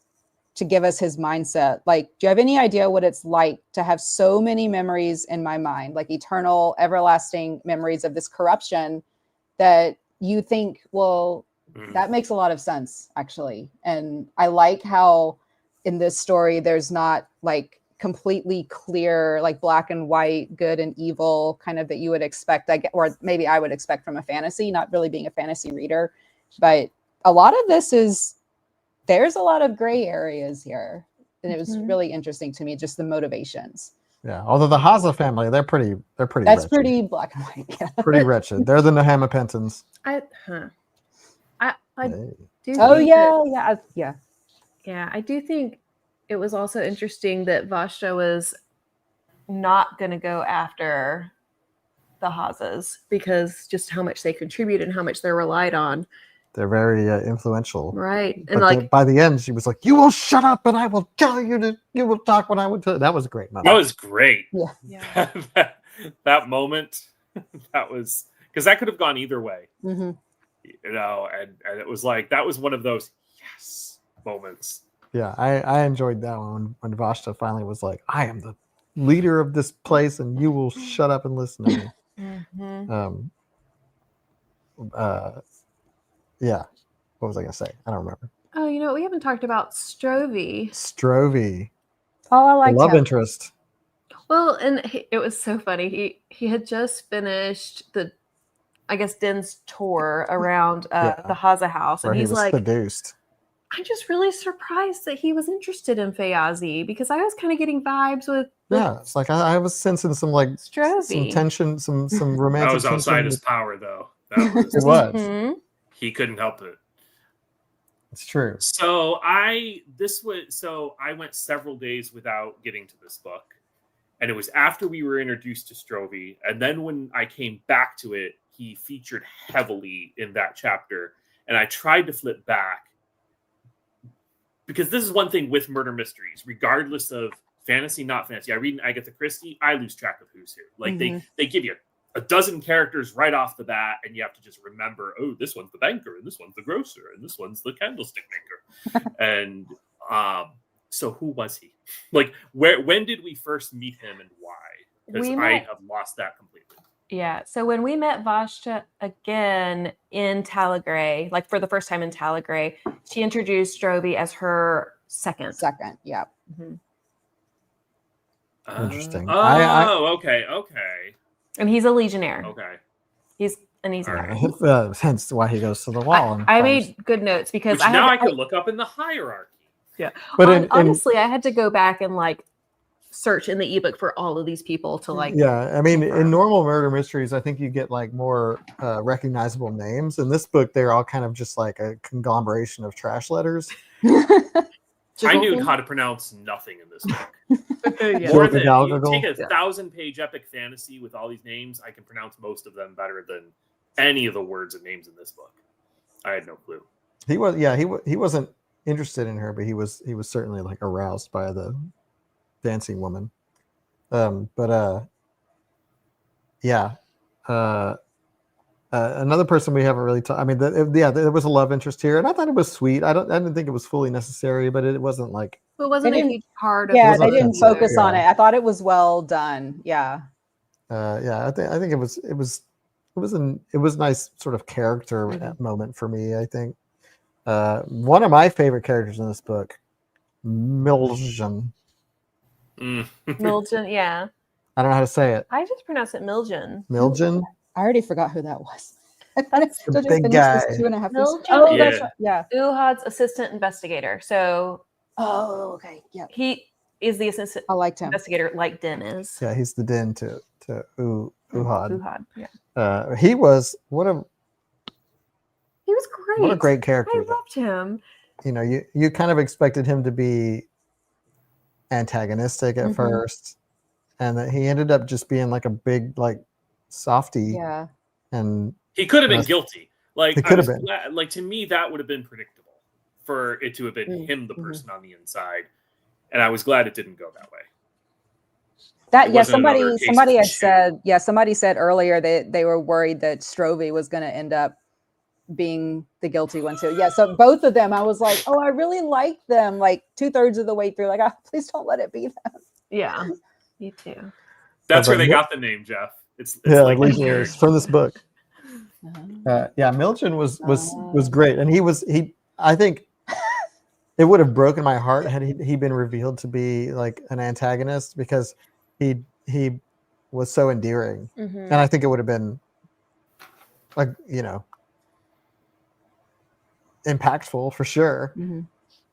Speaker 5: to give us his mindset, like, do you have any idea what it's like to have so many memories in my mind, like eternal, everlasting memories of this corruption that you think, well, that makes a lot of sense, actually. And I like how in this story, there's not like completely clear, like black and white, good and evil kind of that you would expect, or maybe I would expect from a fantasy, not really being a fantasy reader. But a lot of this there's a lot of gray areas here. And it was really interesting to me, just the motivations.
Speaker 2: Yeah. Although the Haza family, they're pretty
Speaker 5: That's
Speaker 2: wretched.
Speaker 5: pretty black and white. Yeah.
Speaker 2: Pretty wretched. They're the Nahamapentans.
Speaker 3: I
Speaker 2: Hey.
Speaker 3: do.
Speaker 5: Oh
Speaker 3: think
Speaker 5: yeah.
Speaker 3: Yeah, I do think it was also interesting that Vashta was not going to go after the Hazas because just how much they contribute and how much they're relied on.
Speaker 2: They're very influential.
Speaker 3: Right.
Speaker 2: But
Speaker 3: And like,
Speaker 2: by the end, she was like, "You will shut up, and I will tell you you will talk when I would." That was a great moment.
Speaker 4: That was great.
Speaker 3: yeah.
Speaker 4: that moment, that was, because that could have gone either way.
Speaker 5: Mm-hmm.
Speaker 4: You know, and it was like, that was one of those yes moments.
Speaker 2: Yeah, I enjoyed that one when Vashta finally was like, "I am the leader of this place, and you will shut up and listen to me."
Speaker 3: Mm-hmm.
Speaker 2: Yeah. What was I gonna say? I don't remember.
Speaker 3: Oh, we haven't talked about Strovie.
Speaker 2: Strovie,
Speaker 5: Oh, I
Speaker 2: the
Speaker 5: like
Speaker 2: love
Speaker 5: him.
Speaker 2: interest.
Speaker 3: Well, and it was so funny. He had just finished Din's tour around the Haza house,
Speaker 2: Where
Speaker 3: and
Speaker 2: he
Speaker 3: he's
Speaker 2: was
Speaker 3: like,
Speaker 2: seduced.
Speaker 3: I'm just really surprised that he was interested in Feyazi because I was kind of getting vibes with
Speaker 2: Yeah, it's like I was sensing some like some
Speaker 3: Strovie.
Speaker 2: tension, some romantic.
Speaker 4: That was outside
Speaker 2: tension.
Speaker 4: his power, though. That was,
Speaker 2: It was.
Speaker 3: Mhm.
Speaker 4: he couldn't help it.
Speaker 2: It's true.
Speaker 4: So I went several days without getting to this book, and it was after we were introduced to Strovie, and then when I came back to it, he featured heavily in that chapter, and I tried to flip back because this is one thing with murder mysteries, regardless of fantasy, not fantasy. I read an Agatha Christie, I lose track of who's here. Like they give you a dozen characters right off the bat, and you have to just remember, oh, this one's the banker, and this one's the grocer, and this one's the candlestick maker. And so who was he? Like, when did we first meet him and why? Because I have lost that completely.
Speaker 6: Yeah. So when we met Vashta again in Talagray, like for the first time in Talagray, she introduced Stroby as her second.
Speaker 5: Second, yeah.
Speaker 6: Mm-hmm.
Speaker 2: Interesting.
Speaker 4: Okay.
Speaker 6: And he's a legionnaire.
Speaker 4: Okay.
Speaker 6: He's an easy guy.
Speaker 2: Hence why he goes to the wall. and
Speaker 6: I
Speaker 2: finds-
Speaker 6: made good notes because
Speaker 4: Which now I can look up in the hierarchy.
Speaker 6: Yeah.
Speaker 2: But
Speaker 6: honestly, I had to go back and like search in the ebook for all of these people to like.
Speaker 2: Yeah, I mean, in normal murder mysteries, I think you get like more recognizable names. In this book, they're all kind of just like a conglomeration of trash letters.
Speaker 4: I knew how to pronounce nothing in this book.
Speaker 6: Yeah.
Speaker 4: More than you take a
Speaker 2: Yeah.
Speaker 4: 1,000-page epic fantasy with all these names, I can pronounce most of them better than any of the words and names in this book. I had no clue.
Speaker 2: He wasn't interested in her, but he was certainly like aroused by the dancing woman. Another person we haven't really talked. I mean, there was a love interest here, and I thought it was sweet. I didn't think it was fully necessary, but it wasn't like.
Speaker 3: It wasn't
Speaker 5: They
Speaker 3: a
Speaker 5: didn't-
Speaker 3: huge part of
Speaker 5: Yeah,
Speaker 3: the
Speaker 5: they
Speaker 2: wasn't
Speaker 5: didn't
Speaker 2: offensive,
Speaker 5: focus on
Speaker 2: yeah.
Speaker 5: it. I thought it was well done. Yeah.
Speaker 2: I think it was a nice sort of character moment for me. I think one of my favorite characters in this book, Miljan.
Speaker 6: Miljan, yeah.
Speaker 2: I don't know how to say it.
Speaker 6: I just pronounce it Miljan.
Speaker 2: Miljan.
Speaker 5: I already forgot who that was. I thought it
Speaker 2: The
Speaker 5: just
Speaker 2: big
Speaker 5: finished
Speaker 2: guy.
Speaker 5: this 2.5 years.
Speaker 6: Miljan.
Speaker 5: Oh,
Speaker 4: Yeah.
Speaker 5: that's right. Yeah.
Speaker 6: Uhad's assistant investigator. So
Speaker 5: Oh, okay. Yeah.
Speaker 6: he is the assistant
Speaker 5: I liked him.
Speaker 6: investigator like Den is.
Speaker 2: Yeah, he's the din to Uhad.
Speaker 6: Uhad, yeah.
Speaker 2: He was what a
Speaker 6: He was great.
Speaker 2: character.
Speaker 6: I loved him.
Speaker 2: You know, you kind of expected him to be antagonistic at first, and that he ended up just being like a big like softy.
Speaker 5: Yeah.
Speaker 2: And
Speaker 4: He could have been guilty. Like,
Speaker 2: He could have been.
Speaker 4: Like, to me, that would have been predictable for it to have been him, the
Speaker 5: Mhm.
Speaker 4: person on the inside. And I was glad it didn't go that way.
Speaker 5: That
Speaker 4: It
Speaker 5: yeah,
Speaker 4: wasn't another case
Speaker 5: somebody
Speaker 4: of
Speaker 5: had
Speaker 4: shit.
Speaker 5: said somebody said earlier that they were worried that Stroby was going to end up being the guilty one too. Yeah, so both of them, I was like, oh, I really like them. Like 2/3 of the way through, like, oh, please don't let it be them.
Speaker 6: Yeah. Me too.
Speaker 4: That's where
Speaker 2: but
Speaker 4: they
Speaker 2: Mil-
Speaker 4: got the name, Jeff. It's
Speaker 2: like
Speaker 4: like
Speaker 2: Legionnaires from this book.
Speaker 5: Uh-huh.
Speaker 2: Miljan was great, and I think it would have broken my heart had he been revealed to be like an antagonist, because he was so endearing, and I think it would have been like, you know, impactful for sure.
Speaker 5: Mhm.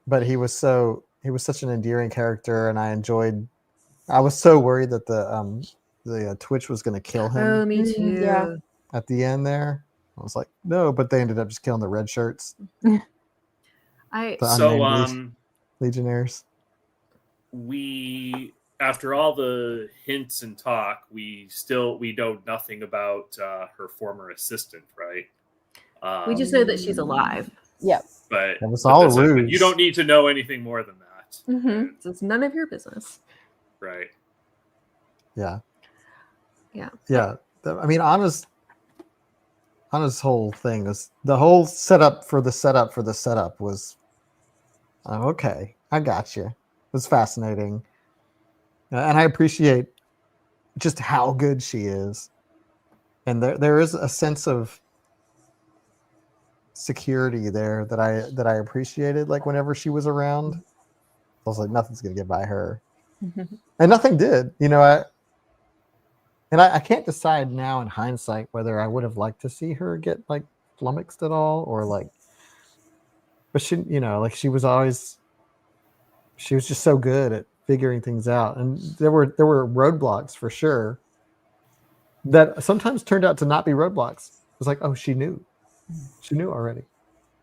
Speaker 2: But he was such an endearing character, and I was so worried that the Twitch was going to kill him
Speaker 3: Oh, me too.
Speaker 5: Yeah.
Speaker 2: at the end there. I was like, no, but they ended up just killing the red shirts,
Speaker 3: I
Speaker 2: the
Speaker 4: So,
Speaker 2: unnamed Legionnaires.
Speaker 4: we, after all the hints and talk, we know nothing about her former assistant, right?
Speaker 3: we just know that she's alive.
Speaker 5: Yeah.
Speaker 4: But
Speaker 2: It was all a
Speaker 4: that's it. But
Speaker 2: ruse.
Speaker 4: you don't need to know anything more than that,
Speaker 3: So it's none of your business.
Speaker 4: right?
Speaker 2: Yeah.
Speaker 3: Yeah.
Speaker 2: Yeah. I mean, Anna's whole thing was the whole setup for the setup was okay. I got you. It was fascinating, and I appreciate just how good she is. And there is a sense of security there that I appreciated. Like whenever she was around, I was like, nothing's gonna get by her, and nothing did. You know, I can't decide now in hindsight whether I would have liked to see her get like flummoxed at all, or like, but she, you know, like she was just so good at figuring things out. And there were roadblocks for sure that sometimes turned out to not be roadblocks. It was like, oh, she knew already.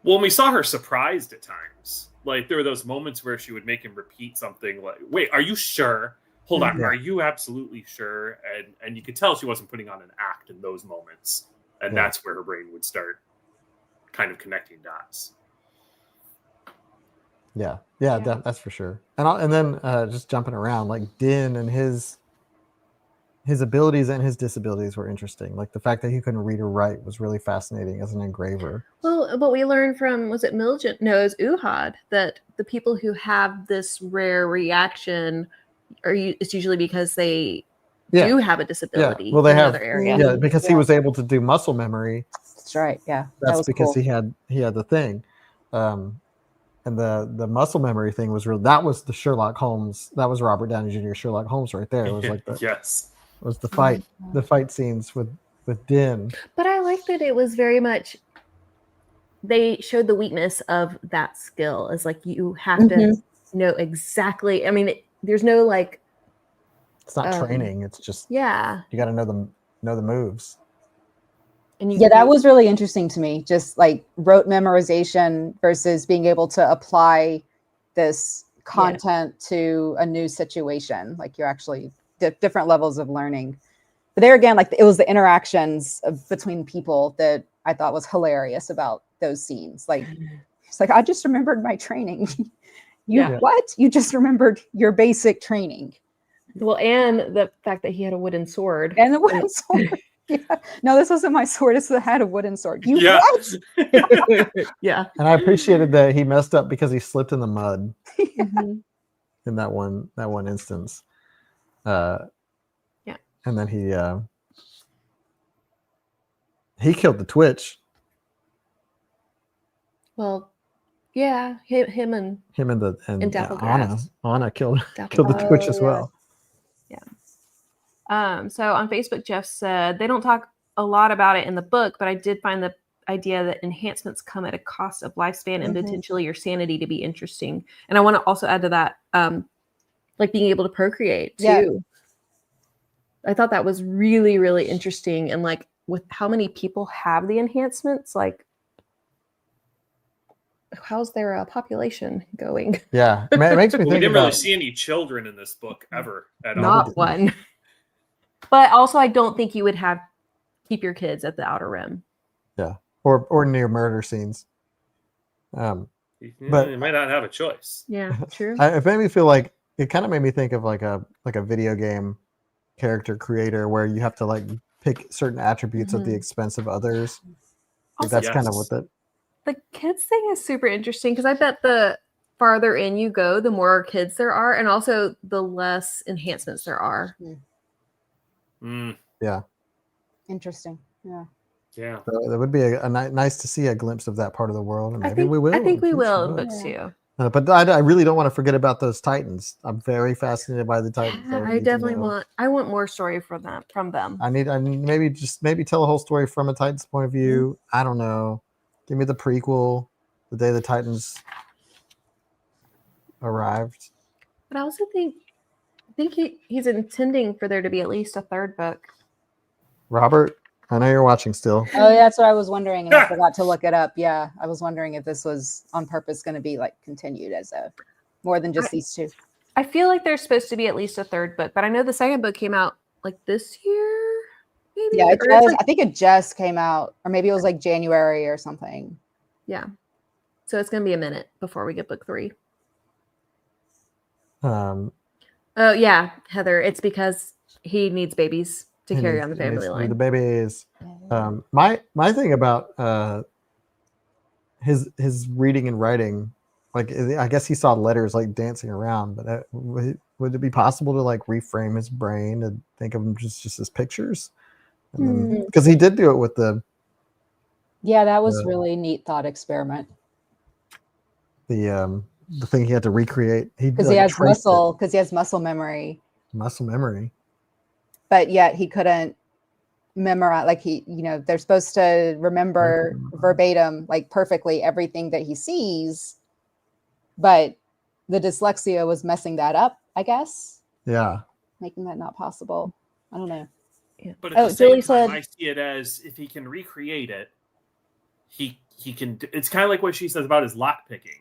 Speaker 4: Well, we saw her surprised at times. Like there were those moments where she would make him repeat something like, "Wait, are you sure? Hold on,
Speaker 2: Yeah.
Speaker 4: are you absolutely sure?" And you could tell she wasn't putting on an act in those moments, and
Speaker 2: Yeah.
Speaker 4: that's where her brain would start kind of connecting dots.
Speaker 2: Yeah. That's for sure. And then just jumping around like Din and his his abilities and his disabilities were interesting. Like the fact that he couldn't read or write was really fascinating as an engraver.
Speaker 3: Well, but we learned from, was it Miljan? No, it was Uhad, that the people who have this rare reaction it's usually because they
Speaker 2: Yeah.
Speaker 3: do have a
Speaker 2: Yeah.
Speaker 3: disability
Speaker 2: Well, they
Speaker 3: in
Speaker 2: have
Speaker 3: another area.
Speaker 2: yeah because he
Speaker 5: Yeah.
Speaker 2: was able to do muscle memory.
Speaker 5: That's right. Yeah. That
Speaker 2: That's
Speaker 5: was
Speaker 2: because
Speaker 5: cool.
Speaker 2: he had the thing. And the muscle memory thing was real. That was the Sherlock Holmes. That was Robert Downey Jr. Sherlock Holmes right there. It was like the
Speaker 4: Yes.
Speaker 2: was the fight scenes with Din.
Speaker 3: But I like that it was very much, they showed the weakness of that skill. It's like you have to know exactly. I mean, there's no like.
Speaker 2: It's not training. It's just
Speaker 3: Yeah.
Speaker 2: you got to know the moves.
Speaker 3: And
Speaker 5: Yeah, that was really interesting to me. Just like rote memorization versus being able to apply this content to a new situation. Like you're actually different levels of learning. But there again, like it was the interactions between people that I thought was hilarious about those scenes. Like it's like I just remembered my training. What? You just remembered your basic training.
Speaker 3: Well, and the fact that he had a wooden sword.
Speaker 5: And the wooden sword. Yeah. No, this wasn't my sword. It's the had a wooden sword. You
Speaker 4: Yeah.
Speaker 5: what?
Speaker 3: Yeah.
Speaker 2: And I appreciated that he messed up because he slipped in the mud
Speaker 3: Mhm.
Speaker 2: in that one instance.
Speaker 3: Yeah.
Speaker 2: And then he killed the Twitch.
Speaker 3: Well, yeah, him and
Speaker 2: Anna killed the Twitch as well.
Speaker 6: So on Facebook, Jeff said they don't talk a lot about it in the book, but I did find the idea that enhancements come at a cost of lifespan and potentially your sanity to be interesting. And I want to also add to that, like being able to procreate too.
Speaker 5: Yeah.
Speaker 6: I thought that was really, really interesting. And like with how many people have the enhancements, like how's their population going?
Speaker 2: Yeah, it makes me
Speaker 4: Well, we
Speaker 2: think
Speaker 4: didn't
Speaker 2: about
Speaker 4: really see any children in this book ever at all.
Speaker 6: Not one. But also, I don't think you would keep your kids at the Outer Rim.
Speaker 2: Yeah, or near murder scenes. But
Speaker 4: you might not have a choice.
Speaker 6: Yeah, true.
Speaker 2: It made me feel like it kind of made me think of like a video game character creator where you have to like pick certain attributes at the expense of others. Like
Speaker 6: Also,
Speaker 2: that's kind of what
Speaker 6: the kids thing is super interesting because I bet the farther in you go, the more kids there are, and also the less enhancements there are.
Speaker 2: Yeah.
Speaker 5: Interesting. Yeah.
Speaker 4: Yeah.
Speaker 2: So it would be a nice to see a glimpse of that part of the world, and maybe we will.
Speaker 6: I think we
Speaker 2: in
Speaker 6: will
Speaker 2: future
Speaker 6: in
Speaker 2: books.
Speaker 6: books too.
Speaker 2: But I really don't want to forget about those Titans. I'm very fascinated by the Titans.
Speaker 6: I definitely want more story from them.
Speaker 2: I need maybe tell a whole story from a Titan's point of view. I don't know. Give me the prequel, the day the Titans arrived.
Speaker 6: But I also think he's intending for there to be at least a third book.
Speaker 2: Robert, I know you're watching still.
Speaker 5: Oh, yeah, that's what I was wondering, and I forgot to look it up. Yeah, I was wondering if this was on purpose going to be like continued as a more than just these two.
Speaker 6: I feel like there's supposed to be at least a third book, but I know the second book came out like this year, maybe.
Speaker 5: Yeah,
Speaker 6: Or
Speaker 5: I think it just came out, or maybe it was like January or something.
Speaker 6: yeah. So it's gonna be a minute before we get book 3.
Speaker 2: Um,
Speaker 6: Oh yeah, Heather. It's because he needs babies to carry on the family line.
Speaker 2: The babies. My thing about his reading and writing, like I guess he saw letters like dancing around, but would it be possible to like reframe his brain and think of them just as pictures? Because he did do it with the.
Speaker 5: Yeah, that was really neat thought experiment.
Speaker 2: The thing he had to recreate.
Speaker 5: Because he has muscle memory.
Speaker 2: Muscle memory.
Speaker 5: But yet he couldn't memorize, like they're supposed to remember verbatim, like perfectly everything that he sees. But the dyslexia was messing that up, I guess.
Speaker 2: Yeah.
Speaker 5: Making that not possible. I don't know.
Speaker 6: Yeah.
Speaker 4: But at the same
Speaker 6: Julie
Speaker 4: time,
Speaker 6: said,
Speaker 4: I see it as if he can recreate it, he can. It's kind of like what she says about his lock picking.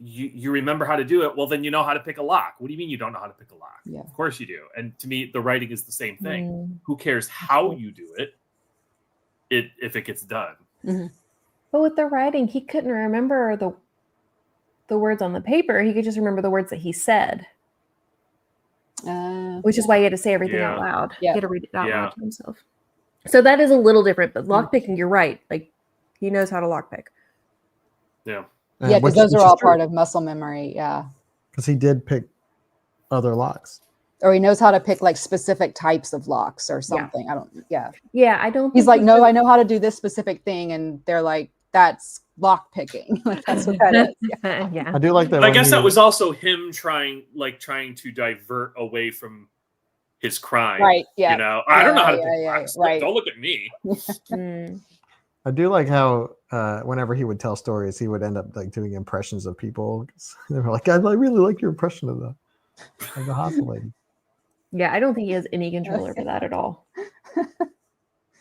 Speaker 4: You remember how to do it, well, then you know how to pick a lock. What do you mean you don't know how to pick a lock?
Speaker 5: Yeah.
Speaker 4: Of course you do. And to me, the writing is the same thing. Who cares how you do it if it gets done?
Speaker 6: but with the writing, he couldn't remember the words on the paper. He could just remember the words that he said. which is why he had to say everything out
Speaker 4: Yeah.
Speaker 6: loud.
Speaker 5: Yeah.
Speaker 6: He had to read it out
Speaker 4: Yeah.
Speaker 6: loud to himself. So that is a little different, but lockpicking, you're right. Like he knows how to lockpick.
Speaker 4: Yeah.
Speaker 5: Yeah, because those are all part of muscle memory. Yeah.
Speaker 2: Because he did pick other locks.
Speaker 5: Or he knows how to pick like specific types of locks or something. I don't. Yeah.
Speaker 6: Yeah, I don't.
Speaker 5: He's
Speaker 6: think
Speaker 5: like,
Speaker 6: he
Speaker 5: no,
Speaker 6: really-
Speaker 5: I know how to do this specific thing, and they're like, that's lock picking. Like that's what that is. Yeah.
Speaker 6: yeah.
Speaker 2: I do like that.
Speaker 4: But I
Speaker 2: when
Speaker 4: guess
Speaker 2: he-
Speaker 4: that was also him trying to divert away from his crime.
Speaker 5: Right. Yeah.
Speaker 4: You know, I don't know how to
Speaker 5: Yeah,
Speaker 4: pick
Speaker 5: yeah,
Speaker 4: locks.
Speaker 5: right.
Speaker 4: Don't look at me.
Speaker 6: Mm.
Speaker 2: I do like how whenever he would tell stories, he would end up like doing impressions of people. They were like, I really like your impression of the hospital lady.
Speaker 6: Yeah, I don't think he has any control over that at all.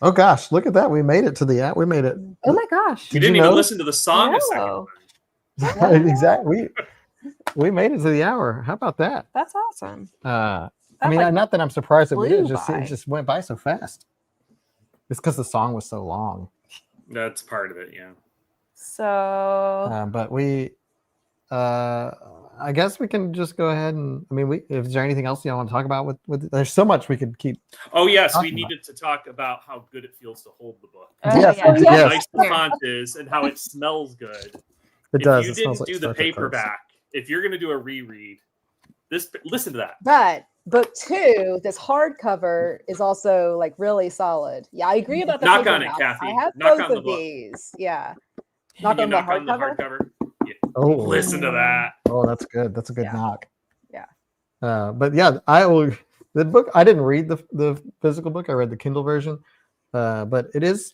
Speaker 2: Oh gosh, look at that! We made it to the we made it.
Speaker 6: Oh my gosh.
Speaker 4: You
Speaker 2: Did
Speaker 4: didn't
Speaker 2: you
Speaker 4: even
Speaker 2: know?
Speaker 4: listen to the song a second.
Speaker 6: No.
Speaker 2: Exactly. We made it to the hour. How about that?
Speaker 6: That's awesome.
Speaker 2: I
Speaker 6: That,
Speaker 2: mean,
Speaker 6: like,
Speaker 2: not that I'm surprised that we did.
Speaker 6: flew
Speaker 2: It
Speaker 6: by.
Speaker 2: just went by so fast. It's because the song was so long.
Speaker 4: That's part of it, yeah.
Speaker 6: So
Speaker 2: But we, I guess we can just go ahead and. I mean, is there anything else you want to talk about? With there's so much we could keep.
Speaker 4: Oh yes, we
Speaker 2: Talking about.
Speaker 4: needed to talk about how good it feels to hold the book.
Speaker 6: Oh,
Speaker 2: Yes,
Speaker 6: yeah.
Speaker 4: How
Speaker 2: yes.
Speaker 4: nice the font is and how it smells good.
Speaker 2: It does.
Speaker 4: If
Speaker 2: It
Speaker 4: you
Speaker 2: smells
Speaker 4: didn't
Speaker 2: like
Speaker 4: do the
Speaker 2: Star Trek cards.
Speaker 4: paperback, if you're gonna do a reread, listen to that.
Speaker 5: But book 2, this hardcover is also like really solid. Yeah, I agree about the
Speaker 4: Knock on it,
Speaker 5: paperback.
Speaker 4: Kathy.
Speaker 5: I have
Speaker 4: Knock
Speaker 5: both
Speaker 4: on the
Speaker 5: of
Speaker 4: book.
Speaker 5: these. Yeah.
Speaker 4: Can
Speaker 5: Knock
Speaker 4: you
Speaker 5: on the
Speaker 4: knock on the
Speaker 5: hardcover?
Speaker 4: hardcover? Yeah.
Speaker 2: Oh,
Speaker 4: Listen to that.
Speaker 2: Oh, that's good. That's a good
Speaker 5: Yeah.
Speaker 2: knock.
Speaker 5: Yeah.
Speaker 2: But yeah, I will. The book. I didn't read the physical book. I read the Kindle version. But it's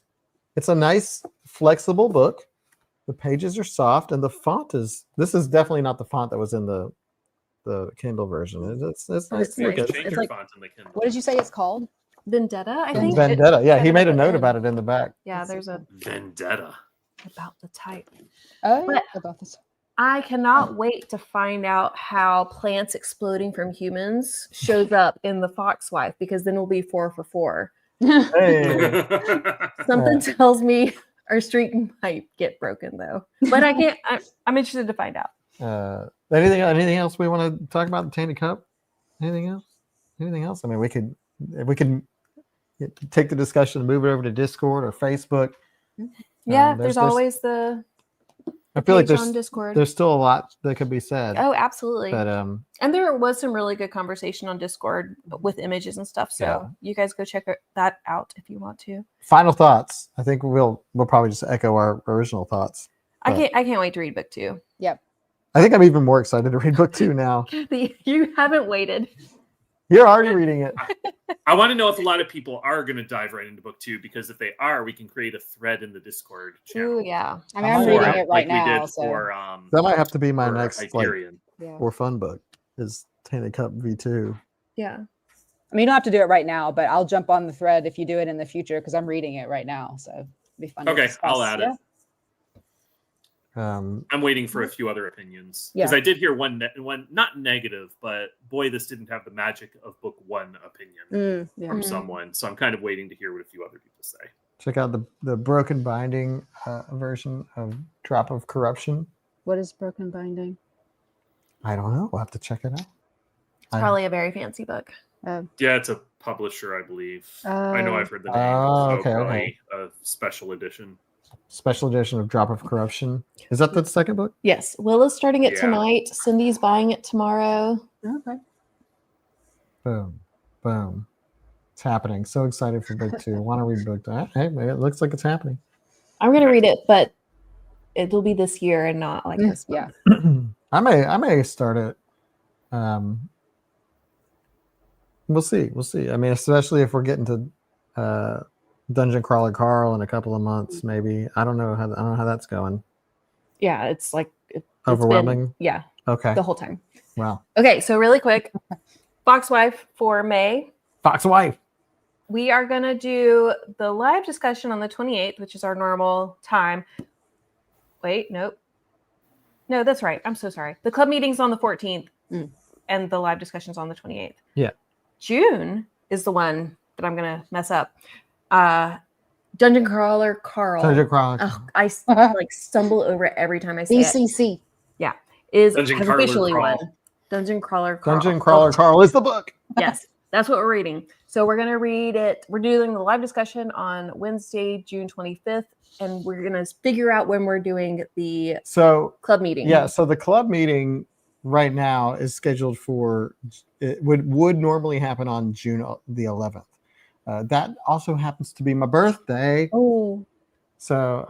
Speaker 2: a nice, flexible book. The pages are soft, and the font is. This is definitely not the font that was in the Kindle version. It's nice to
Speaker 6: It's
Speaker 2: look
Speaker 4: You
Speaker 2: at.
Speaker 4: can change
Speaker 6: It's
Speaker 4: your
Speaker 6: like-
Speaker 4: font in the Kindle.
Speaker 5: What did you say it's called?
Speaker 6: Vendetta, I think.
Speaker 2: Vendetta. Yeah, he made a note
Speaker 6: Vendetta.
Speaker 2: about it in the back.
Speaker 6: Yeah, there's a
Speaker 4: Vendetta.
Speaker 6: about the type.
Speaker 5: Oh,
Speaker 6: But-
Speaker 5: about this.
Speaker 6: I cannot wait to find out how plants exploding from humans shows up in the Foxwife, because then we'll be 4 for 4.
Speaker 2: Hey.
Speaker 6: Something tells me our streak might get broken though, but I can't. I'm interested to find out.
Speaker 2: Anything else we want to talk about the Tainted Cup? Anything else? Anything else? I mean, we could take the discussion and move it over to Discord or Facebook.
Speaker 6: Yeah,
Speaker 2: there's-
Speaker 6: there's
Speaker 2: there's-
Speaker 6: always the
Speaker 2: I feel like
Speaker 6: page on Discord.
Speaker 2: there's still a lot that could be said.
Speaker 6: Oh, absolutely.
Speaker 2: But
Speaker 6: And there was some really good conversation on Discord with images and stuff. So
Speaker 2: Yeah.
Speaker 6: you guys go check that out if you want to.
Speaker 2: final thoughts. I think we'll probably just echo our original thoughts.
Speaker 6: I can't wait to read book 2.
Speaker 2: I think I'm even more excited to read book 2 now.
Speaker 6: You haven't waited.
Speaker 2: You're already reading it.
Speaker 4: I want to know if a lot of people are going to dive right into book 2, because if they are, we can create a thread in the Discord channel.
Speaker 6: Ooh, yeah.
Speaker 5: I mean, I'm
Speaker 2: For-
Speaker 5: reading it right
Speaker 4: like we
Speaker 5: now.
Speaker 4: did
Speaker 5: So
Speaker 4: for
Speaker 2: That might have to be my
Speaker 4: for
Speaker 2: next
Speaker 4: Hyperion.
Speaker 5: yeah.
Speaker 2: or fun book is Tainted Cup V2.
Speaker 6: Yeah.
Speaker 5: I mean, you don't have to do it right now, but I'll jump on the thread if you do it in the future because I'm reading it right now. So it'd be fun.
Speaker 4: Okay,
Speaker 5: to discuss.
Speaker 4: I'll add it. I'm waiting for a few other opinions, because
Speaker 5: Yeah.
Speaker 4: I did hear one not negative, but boy, this didn't have the magic of book 1 opinion
Speaker 5: Yeah.
Speaker 4: from
Speaker 6: Mm.
Speaker 4: someone. So I'm kind of waiting to hear what a few other people say.
Speaker 2: Check out the broken binding version of Drop of Corruption.
Speaker 5: What is broken binding?
Speaker 2: I don't know. We'll have to check it out.
Speaker 6: It's probably a very fancy book.
Speaker 4: Yeah, it's a publisher, I believe. I know I've heard the name.
Speaker 2: Oh,
Speaker 4: so
Speaker 2: okay,
Speaker 4: probably a special edition.
Speaker 2: Special edition of Drop of Corruption. Is that the second book?
Speaker 6: Yes. Willa's starting it
Speaker 4: Yeah.
Speaker 6: tonight. Cindy's buying it tomorrow.
Speaker 5: Okay.
Speaker 2: Boom. Boom. It's happening. So excited for book 2. Want to read book 2. Hey, it looks like it's happening.
Speaker 6: I'm going to read it, but it'll be this year and not like this
Speaker 5: Yeah.
Speaker 6: month.
Speaker 2: I may start it. We'll see. We'll see. I mean, especially if we're getting to Dungeon Crawler Carl in a couple of months, maybe. I don't know how that's going.
Speaker 6: Yeah, it's like it's been-
Speaker 2: Overwhelming.
Speaker 6: yeah,
Speaker 2: Okay.
Speaker 6: the whole time.
Speaker 2: Wow.
Speaker 6: Okay, so really quick, Foxwife for May.
Speaker 2: Fox Wife.
Speaker 6: We are going to do the live discussion on the 28th, which is our normal time. Wait, nope. No, that's right. I'm so sorry. The club meeting's on the 14th and the live discussion's on the 28th.
Speaker 2: Yeah.
Speaker 6: June is the one that I'm going to mess up. Dungeon Crawler Carl.
Speaker 2: Dungeon Crawler.
Speaker 6: Oh, I like stumble over it every time I say it.
Speaker 5: DCC.
Speaker 6: Has
Speaker 4: Dungeon Crawler
Speaker 6: officially
Speaker 4: Crawl.
Speaker 6: won
Speaker 3: Dungeon Crawler Carl.
Speaker 2: Dungeon Crawler Carl is the book.
Speaker 3: Yes, that's what we're reading. So we're going to read it. We're doing the live discussion on Wednesday, June 25th, and we're going to figure out when we're doing the
Speaker 2: So
Speaker 3: club meeting.
Speaker 2: yeah, so the club meeting right now is scheduled for, it would normally happen on June the 11th. That also happens to be my birthday.
Speaker 3: Oh,
Speaker 2: So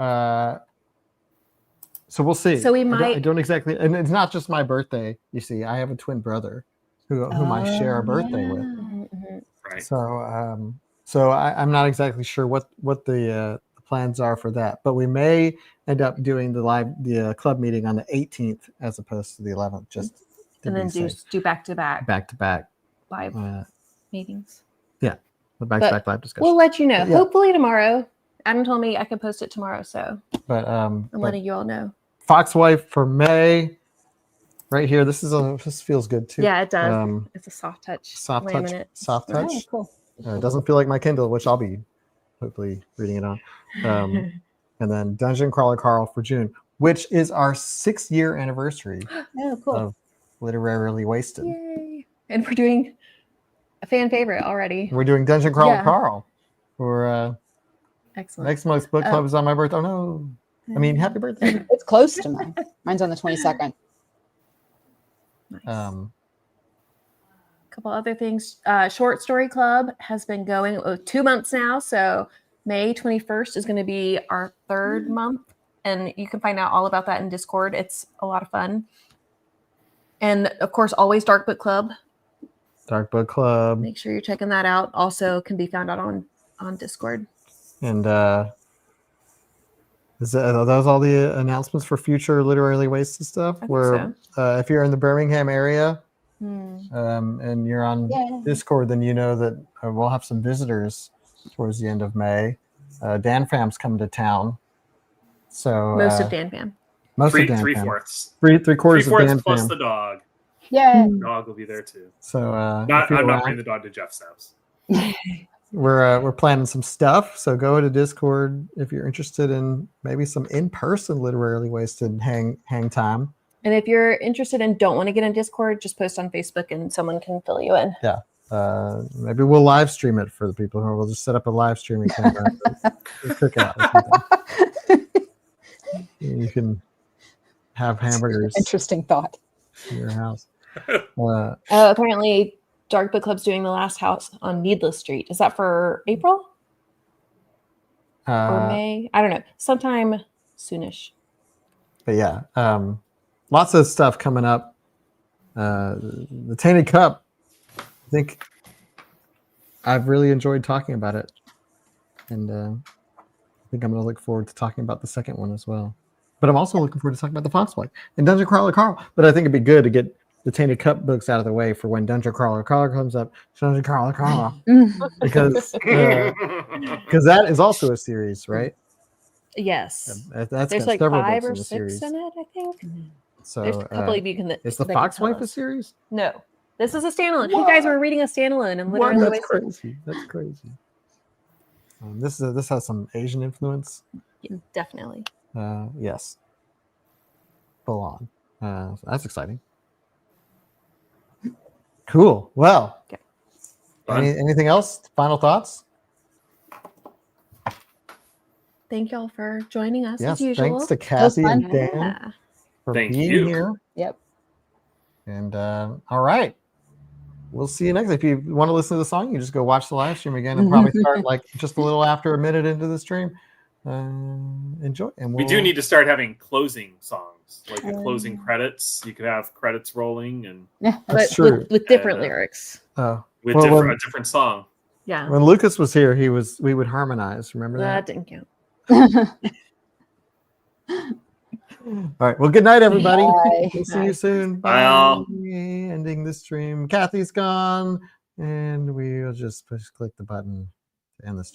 Speaker 2: so we'll see.
Speaker 3: So we
Speaker 2: I
Speaker 3: might-
Speaker 2: don't exactly, and it's not just my birthday. You see, I have a twin brother whom I share a birthday with.
Speaker 3: mhm.
Speaker 4: Right.
Speaker 2: So I'm not exactly sure what the plans are for that, but we may end up doing the club meeting on the 18th as opposed to the 11th, just to
Speaker 3: And then
Speaker 2: be safe.
Speaker 3: do back to back
Speaker 2: back
Speaker 3: live
Speaker 2: uh,
Speaker 3: meetings.
Speaker 2: the back to back live discussion.
Speaker 3: We'll let you know.
Speaker 2: Yeah.
Speaker 3: Hopefully tomorrow. Adam told me I can post it tomorrow, so
Speaker 2: But
Speaker 3: I'm letting you all know.
Speaker 2: Foxwife for May, right here. This feels good too.
Speaker 3: Yeah, it does.
Speaker 2: Um,
Speaker 3: It's a soft touch.
Speaker 2: soft
Speaker 3: laminate.
Speaker 2: touch.
Speaker 5: Oh, cool.
Speaker 2: It doesn't feel like my Kindle, which I'll be hopefully reading it on. And then Dungeon Crawler Carl for June, which is our 6-year anniversary
Speaker 5: Oh, cool.
Speaker 2: of Literarily Wasted.
Speaker 3: Yay! And we're doing a fan favorite already.
Speaker 2: We're doing Dungeon Crawler
Speaker 3: Yeah.
Speaker 2: Carl for
Speaker 3: Excellent.
Speaker 2: next month's book club is on my birthday. Oh no! I mean, happy birthday.
Speaker 5: It's close to mine. Mine's on the 22nd.
Speaker 3: Nice. Couple other things. Short Story Club has been going 2 months now. So May 21st is going to be our 3rd month. And you can find out all about that in Discord. It's a lot of fun. And of course, always Dark Book Club.
Speaker 2: Dark Book Club.
Speaker 3: Make sure you're checking that out. Also can be found out on Discord.
Speaker 2: And are those all the announcements for future Literarily Wasted stuff?
Speaker 3: I think
Speaker 2: Where if you're in the Birmingham area
Speaker 3: Hmm.
Speaker 2: and you're on
Speaker 5: Yeah.
Speaker 2: Discord, then you know that we'll have some visitors towards the end of May. Dan Fam's coming to town. So
Speaker 3: Most of Dan Fam.
Speaker 2: most of Dan
Speaker 4: Three
Speaker 2: Fam.
Speaker 4: fourths.
Speaker 2: Three quarters of Dan
Speaker 4: plus
Speaker 2: Fam.
Speaker 4: the dog.
Speaker 5: Yeah.
Speaker 4: Dog will be there too.
Speaker 2: So
Speaker 4: Not,
Speaker 2: if you're
Speaker 4: I'm not
Speaker 2: around,
Speaker 4: bringing the dog to Jeff's house.
Speaker 2: we're planning some stuff. So go to Discord if you're interested in maybe some in-person Literarily Wasted hang time.
Speaker 3: And if you're interested and don't want to get in Discord, just post on Facebook and someone can fill you in.
Speaker 2: Maybe we'll live stream it for the people who will just set up a live streaming camera and cook out or something. You can have hamburgers
Speaker 5: Interesting thought.
Speaker 2: in your house.
Speaker 3: Apparently, Dark Book Club's doing the last house on Needless Street. Is that for April or May? I don't know. Sometime soonish.
Speaker 2: But yeah, lots of stuff coming up. The Tainted Cup, I think I've really enjoyed talking about it. And I think I'm going to look forward to talking about the second one as well. But I'm also looking forward to talking about the Foxwife and Dungeon Crawler Carl. But I think it'd be good to get the Tainted Cup books out of the way for when Dungeon Crawler Carl comes up. Dungeon Crawler Carl. Because that is also a series, right?
Speaker 3: Yes.
Speaker 2: That's
Speaker 3: There's
Speaker 2: got
Speaker 3: like
Speaker 2: several
Speaker 3: 5
Speaker 2: books
Speaker 3: or
Speaker 2: in the
Speaker 3: 6
Speaker 2: series.
Speaker 3: in it, I think.
Speaker 2: So
Speaker 3: There's a couple of you can.
Speaker 2: is the
Speaker 3: that can tell
Speaker 2: Foxwife a
Speaker 3: us.
Speaker 2: series?
Speaker 3: No. This is a standalone. You guys were reading a standalone and
Speaker 2: What?
Speaker 3: literally
Speaker 2: That's crazy. That's crazy. This has some Asian influence.
Speaker 3: Yeah, definitely.
Speaker 2: Yes. Full on. So that's exciting. Cool. Well,
Speaker 3: Okay.
Speaker 4: Fun.
Speaker 2: anything else? Final thoughts?
Speaker 3: Thank y'all for joining us
Speaker 2: Yes.
Speaker 3: as usual.
Speaker 2: Thanks to Kathy and
Speaker 5: fun.
Speaker 2: Dan
Speaker 3: Yeah.
Speaker 2: for
Speaker 4: Thank
Speaker 2: being
Speaker 4: you.
Speaker 2: here.
Speaker 5: Yep.
Speaker 2: And all right. We'll see you next. If you want to listen to the song, you just go watch the live stream again and probably start like just a little after a minute into the stream. Enjoy. And
Speaker 4: We do need to start having closing songs, like the closing credits. You could have credits rolling and
Speaker 5: Yeah.
Speaker 2: That's
Speaker 3: But
Speaker 2: true.
Speaker 3: with different
Speaker 4: And,
Speaker 3: lyrics.
Speaker 4: with
Speaker 2: Well,
Speaker 4: a different song.
Speaker 3: Yeah.
Speaker 2: When Lucas was here, we would harmonize. Remember
Speaker 3: That
Speaker 2: that?
Speaker 3: didn't count.
Speaker 2: All right. Well, good night, everybody.
Speaker 5: Bye.
Speaker 2: We'll see you soon.
Speaker 4: Bye, all.
Speaker 2: Ending the stream. Kathy's gone, and we'll just click the button to end the stream.